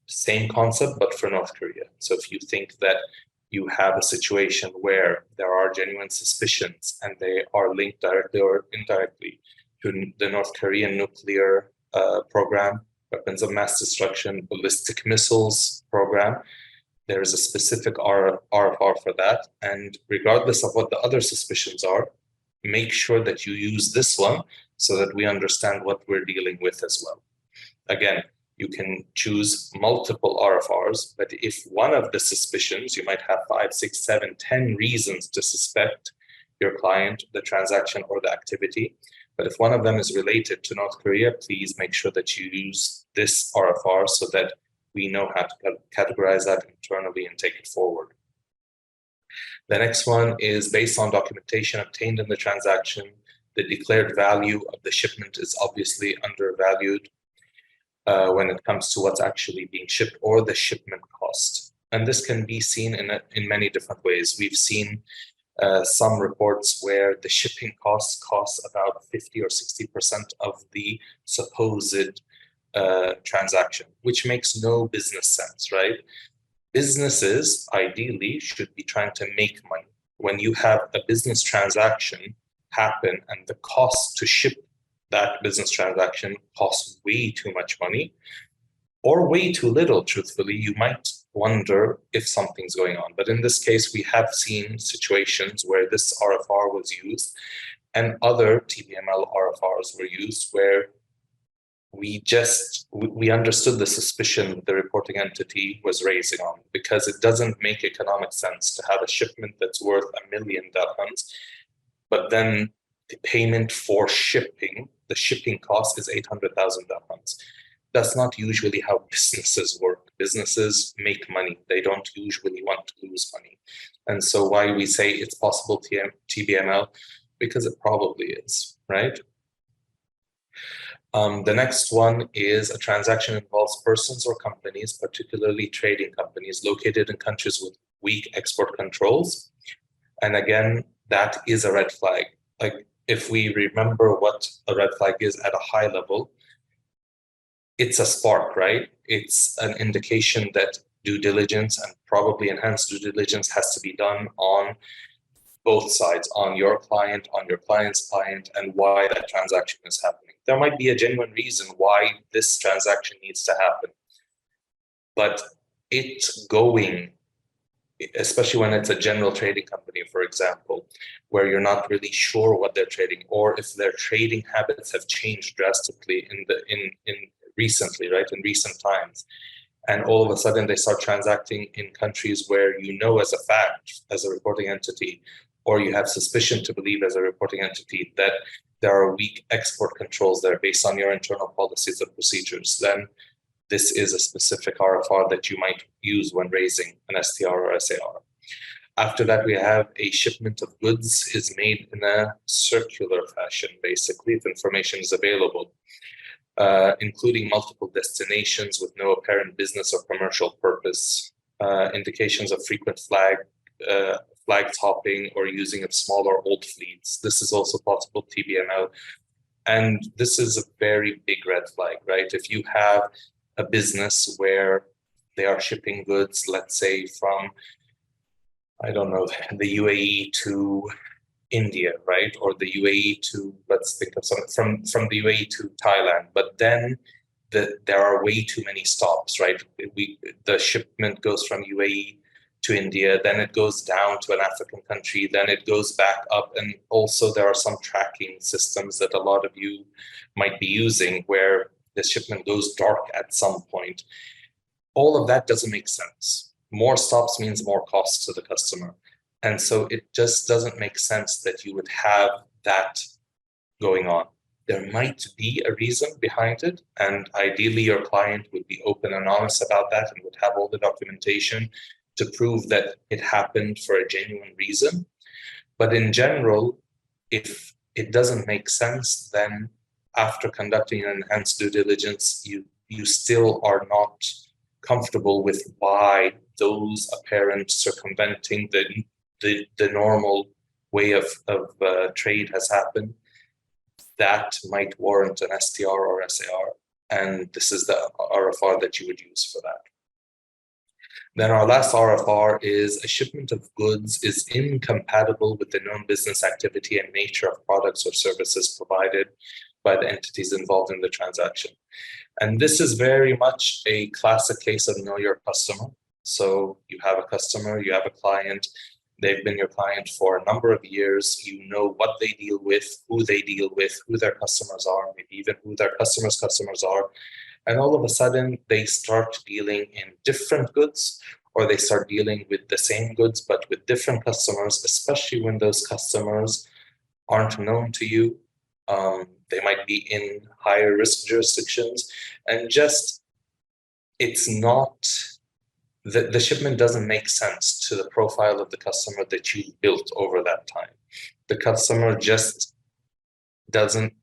Same concept, but for North Korea. So if you think that you have a situation where there are genuine suspicions and they are linked directly or indirectly to the North Korean nuclear program, weapons of mass destruction, ballistic missiles program, there is a specific RFR for that. And regardless of what the other suspicions are, make sure that you use this one so that we understand what we're dealing with as well. Again, you can choose multiple RFRs, but if one of the suspicions, you might have 5, 6, 7, 10 reasons to suspect your client, the transaction, or the activity. But if one of them is related to North Korea, please make sure that you use this RFR so that we know how to categorize that internally and take it forward. The next one is based on documentation obtained in the transaction. The declared value of the shipment is obviously undervalued when it comes to what's actually being shipped or the shipment cost. And this can be seen in many different ways. We've seen some reports where the shipping costs cost about 50 or 60% of the supposed transaction, which makes no business sense, right? Businesses ideally should be trying to make money. When you have a business transaction happen and the cost to ship that business transaction costs way too much money or way too little, truthfully, you might wonder if something's going on. But in this case, we have seen situations where this RFR was used and other TBML RFRs were used where we understood the suspicion the reporting entity was raising on, because it doesn't make economic sense to have a shipment that's worth $1 million, but then the payment for shipping, the shipping cost is 800,000 dirhams. That's not usually how businesses work. Businesses make money. They don't usually want to lose money. And so why we say it's possible TBML, because it probably is, right? The next one is a transaction involves persons or companies, particularly trading companies, located in countries with weak export controls. And again, that is a red flag. Like, if we remember what a red flag is at a high level, it's a spark, right? It's an indication that due diligence and probably enhanced due diligence has to be done on both sides, on your client, on your client's client, and why that transaction is happening. There might be a genuine reason why this transaction needs to happen, but it's going, especially when it's a general trading company, for example, where you're not really sure what they're trading, or if their trading habits have changed drastically in recently, right, in recent times, and all of a sudden they start transacting in countries where you know as a fact, as a reporting entity, or you have suspicion to believe as a reporting entity that there are weak export controls there based on your internal policies and procedures, then this is a specific RFR that you might use when raising an STR or SAR. After that, we have a shipment of goods is made in a circular fashion, basically, if information is available, including multiple destinations with no apparent business or commercial purpose, indications of frequent flag topping or using of small or old fleets. This is also possible TBML. And this is a very big red flag, right? If you have a business where they are shipping goods, let's say from, I don't know, the UAE to India, right? Or the UAE to, let's think of something from the UAE to Thailand. But then there are way too many stops, right? The shipment goes from UAE to India, then it goes down to an African country, then it goes back up. And also there are some tracking systems that a lot of you might be using where the shipment goes dark at some point. All of that doesn't make sense. More stops means more costs to the customer. And so it just doesn't make sense that you would have that going on. There might be a reason behind it, and ideally your client would be open and honest about that and would have all the documentation to prove that it happened for a genuine reason. But in general, if it doesn't make sense, then after conducting an enhanced due diligence, you still are not comfortable with why those apparent circumventing the normal way of trade has happened. That might warrant an STR or SAR, and this is the RFR that you would use for that. Then our last RFR is a shipment of goods is incompatible with the known business activity and nature of products or services provided by the entities involved in the transaction. And this is very much a classic case of know your customer. So you have a customer, you have a client, they've been your client for a number of years, you know what they deal with, who they deal with, who their customers are, maybe even who their customers' customers are. And all of a sudden they start dealing in different goods, or they start dealing with the same goods, but with different customers, especially when those customers aren't known to you. They might be in higher risk jurisdictions, and just it's not, the shipment doesn't make sense to the profile of the customer that you built over that time. The customer just doesn't,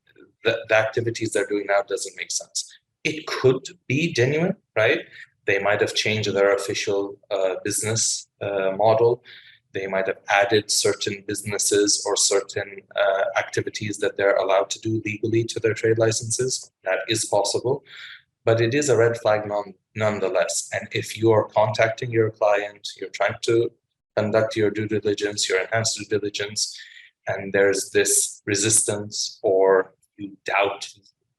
the activities they're doing now doesn't make sense. It could be genuine, right? They might have changed their official business model. They might have added certain businesses or certain activities that they're allowed to do legally to their trade licenses. That is possible, but it is a red flag nonetheless. And if you are contacting your client, you're trying to conduct your due diligence, your enhanced due diligence, and there's this resistance, or you doubt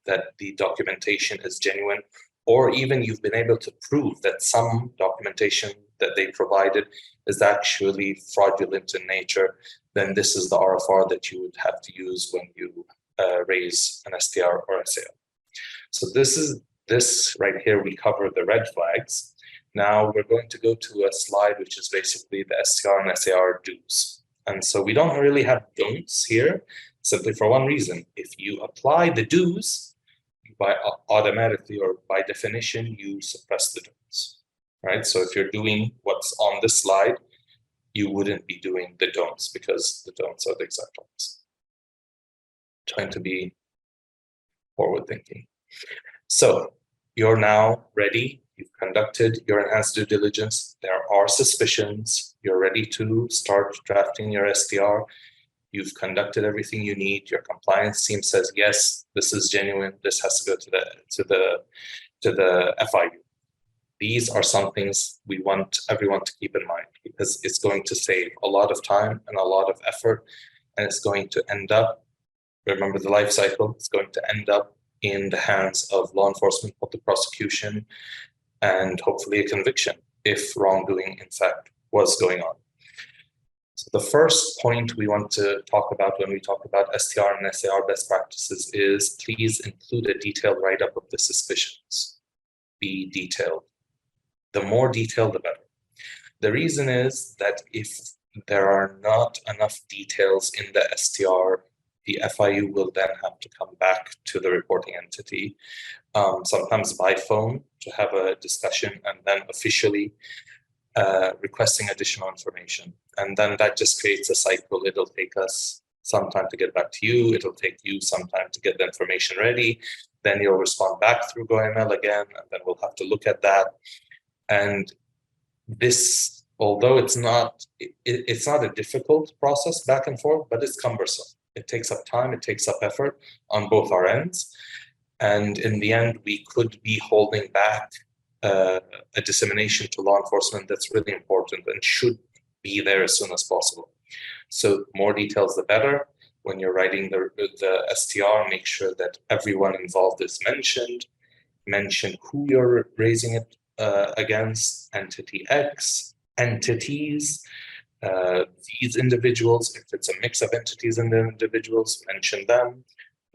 that the documentation is genuine, or even you've been able to prove that some documentation that they provided is actually fraudulent in nature, then this is the RFR that you would have to use when you raise an STR or SAR. So this right here, we cover the red flags. Now we're going to go to a slide which is basically the STR and SAR do's. And so we don't really have don'ts here, simply for one reason. If you apply the do's, by automatically or by definition, you suppress the don'ts, right? So if you're doing what's on this slide, you wouldn't be doing the don'ts, because the don'ts are the exact opposite. Trying to be forward thinking. So you're now ready. You've conducted your enhanced due diligence. There are suspicions. You're ready to start drafting your STR. You've conducted everything you need. Your compliance team says, yes, this is genuine. This has to go to the FIU. These are some things we want everyone to keep in mind, because it's going to save a lot of time and a lot of effort, and it's going to end up, remember the life cycle, it's going to end up in the hands of law enforcement, public prosecution, and hopefully a conviction if wrongdoing in fact was going on. So the first point we want to talk about when we talk about STR and SAR best practices is please include a detailed write-up of the suspicions. Be detailed. The more detailed, the better. The reason is that if there are not enough details in the STR, the FIU will then have to come back to the reporting entity, sometimes by phone, to have a discussion, and then officially. requesting additional information. And then that just creates a cycle. It'll take us some time to get back to you. It'll take you some time to get the information ready. Then you'll respond back through GoML again, and then we'll have to look at that. And this, although it's not a difficult process back and forth, but it's cumbersome. It takes up time, it takes up effort on both our ends. And in the end, we could be holding back a dissemination to law enforcement that's really important and should be there as soon as possible. So more details, the better. When you're writing the STR, make sure that everyone involved is mentioned. Mention who you're raising it against, entity X, entities, these individuals. If it's a mix of entities and individuals, mention them.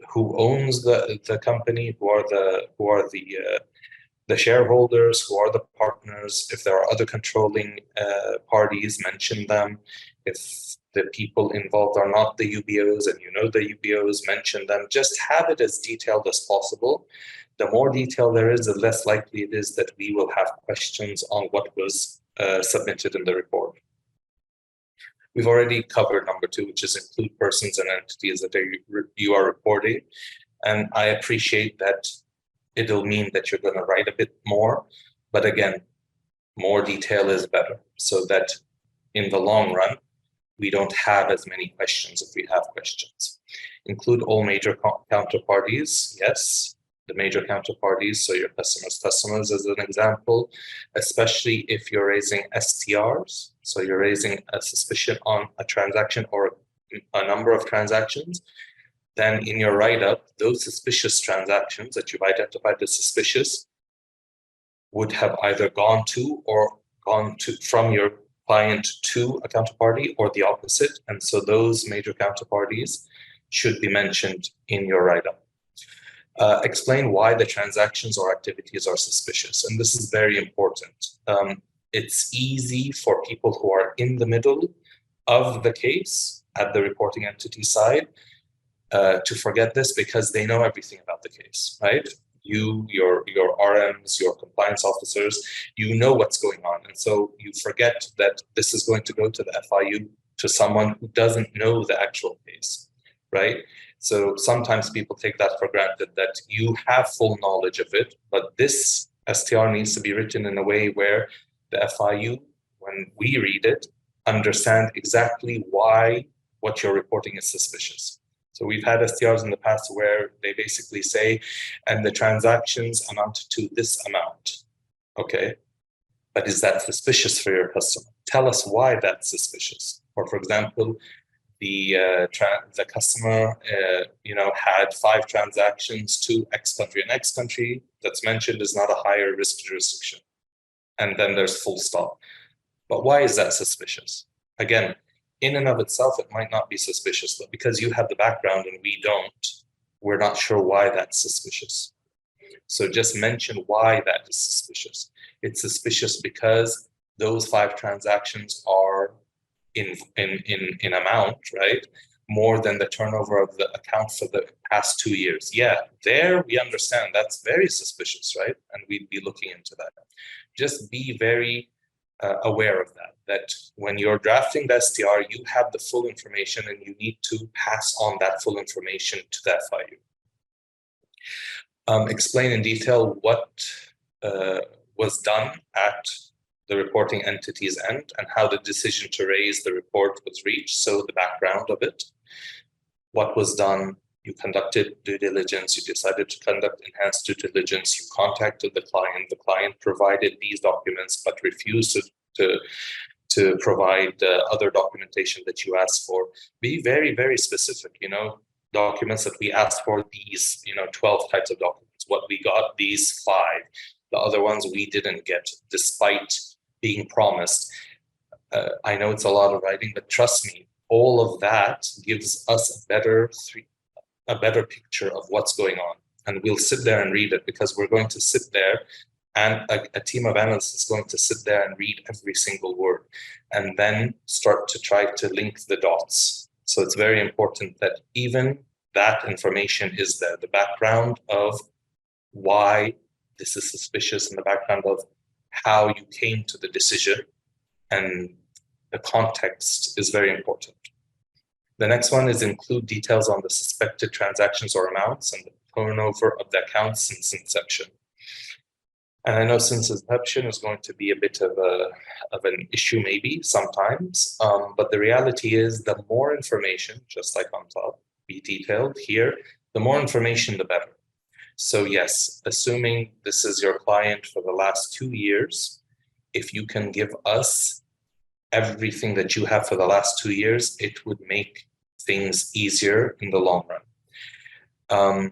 Who owns the company? Who are the shareholders? Who are the partners? If there are other controlling parties, mention them. If the people involved are not the UBOs and you know the UBOs, mention them. Just have it as detailed as possible. The more detail there is, the less likely it is that we will have questions on what was submitted in the report. We've already covered number 2, which is include persons and entities that you are reporting. And I appreciate that it'll mean that you're going to write a bit more. But again, more detail is better, so that in the long run, we don't have as many questions if we have questions. Include all major counterparties. Yes, the major counterparties, so your customers as an example, especially if you're raising STRs. So you're raising a suspicion on a transaction or a number of transactions. Then in your write-up, those suspicious transactions that you've identified as suspicious would have either gone to or gone to from your client to a counterparty or the opposite. And so those major counterparties should be mentioned in your write-up. Explain why the transactions or activities are suspicious. And this is very important. It's easy for people who are in the middle of the case at the reporting entity side to forget this because they know everything about the case, right? You, your RMs, your compliance officers, you know what's going on. And so you forget that this is going to go to the FIU, to someone who doesn't know the actual case, right? So sometimes people take that for granted, that you have full knowledge of it, but this STR needs to be written in a way where the FIU, when we read it, understand exactly why what you're reporting is suspicious. So we've had STRs in the past where they basically say, and the transactions amount to this amount. Okay, but is that suspicious for your customer? Tell us why that's suspicious. Or for example, the customer had 5 transactions to X country, and X country that's mentioned is not a higher risk jurisdiction. And then there's full stop. But why is that suspicious? Again, in and of itself, it might not be suspicious, but because you have the background and we don't, we're not sure why that's suspicious. So just mention why that is suspicious. It's suspicious because those 5 transactions are in amount, right? More than the turnover of the account for the past 2 years. Yeah, there we understand that's very suspicious, right? And we'd be looking into that. Just be very aware of that when you're drafting the STR, you have the full information and you need to pass on that full information to the FIU. Explain in detail what was done at the reporting entity's end and how the decision to raise the report was reached. So the background of it, what was done, you conducted due diligence, you decided to conduct enhanced due diligence, you contacted the client provided these documents, but refused to provide other documentation that you asked for. Be very, very specific, documents that we asked for, these, 12 types of documents. What we got, these 5. The other ones we didn't get, despite being promised. I know it's a lot of writing, but trust me, all of that gives us a better picture of what's going on. And we'll sit there and read it because we're going to sit there and a team of analysts is going to sit there and read every single word and then start to try to link the dots. So it's very important that even that information is there, the background of why this is suspicious and the background of how you came to the decision and the context is very important. The next one is include details on the suspected transactions or amounts and the turnover of the account since inception. And I know since inception is going to be a bit of an issue maybe sometimes, but the reality is the more information, just like on top, be detailed here, the more information, the better. So yes, assuming this is your client for the last 2 years, if you can give us everything that you have for the last 2 years, it would make things easier in the long run.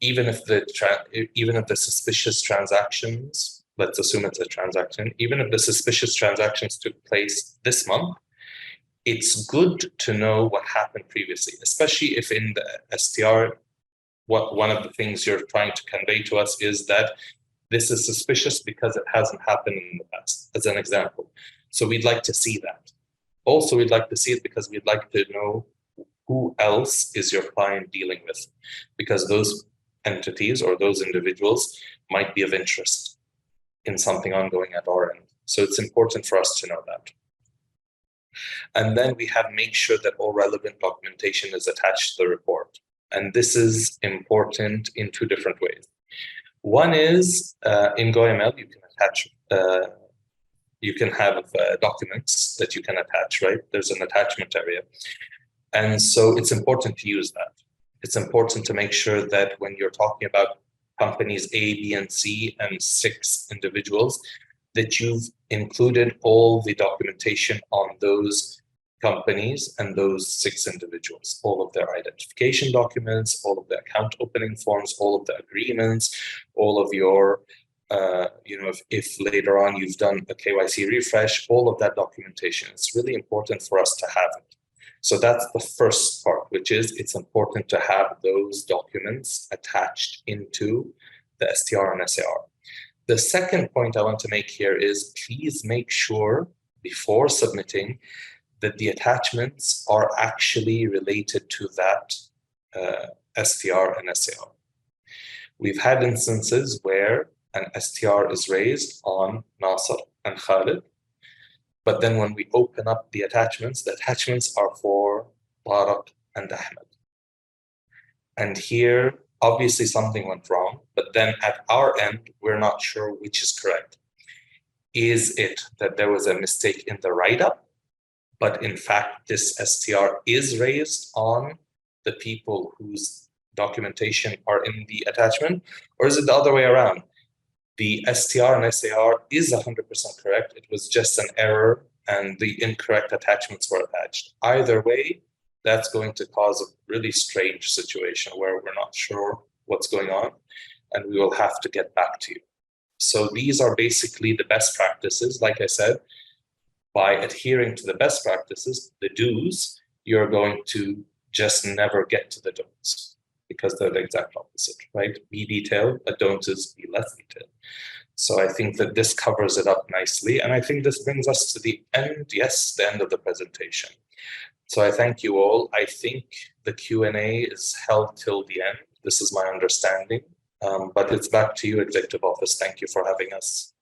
Even if the suspicious transactions, let's assume it's a transaction, even if the suspicious transactions took place this month, it's good to know what happened previously, especially if in the STR, one of the things you're trying to convey to us is that this is suspicious because it hasn't happened in the past, as an example. So we'd like to see that. Also, we'd like to see it because we'd like to know who else is your client dealing with, because those entities or those individuals might be of interest in something ongoing at our end. So it's important for us to know that. And then we have make sure that all relevant documentation is attached to the report. And this is important in 2 different ways. One is in GoML, you can attach, you can have documents that you can attach, right? There's an attachment area. And so it's important to use that. It's important to make sure that when you're talking about companies A, B, and C, and 6 individuals, that you've included all the documentation on those companies and those 6 individuals, all of their identification documents, all of the account opening forms, all of the agreements, all of your, if later on you've done a KYC refresh, all of that documentation. It's really important for us to have it. So that's the first part, which is it's important to have those documents attached into the STR and SAR. The second point I want to make here is please make sure before submitting that the attachments are actually related to that STR and SAR. We've had instances where an STR is raised on Nasser and Khalid, but then when we open up the attachments are for Tariq and Ahmed. And here, obviously something went wrong, but then at our end, we're not sure which is correct. Is it that there was a mistake in the write-up, but in fact, this STR is raised on the people whose documentation are in the attachment, or is it the other way around? The STR and SAR is 100% correct. It was just an error and the incorrect attachments were attached. Either way, that's going to cause a really strange situation where we're not sure what's going on and we will have to get back to you. So these are basically the best practices. Like I said, by adhering to the best practices, the do's, you're going to just never get to the don'ts, because they're the exact opposite, right? Be detailed, but don't is be less detailed. So I think that this covers it up nicely. And I think this brings us to the end, yes, the end of the presentation. So I thank you all. I think the Q&A is held till the end. This is my understanding, but it's back to you, Executive Office. Thank you for having us.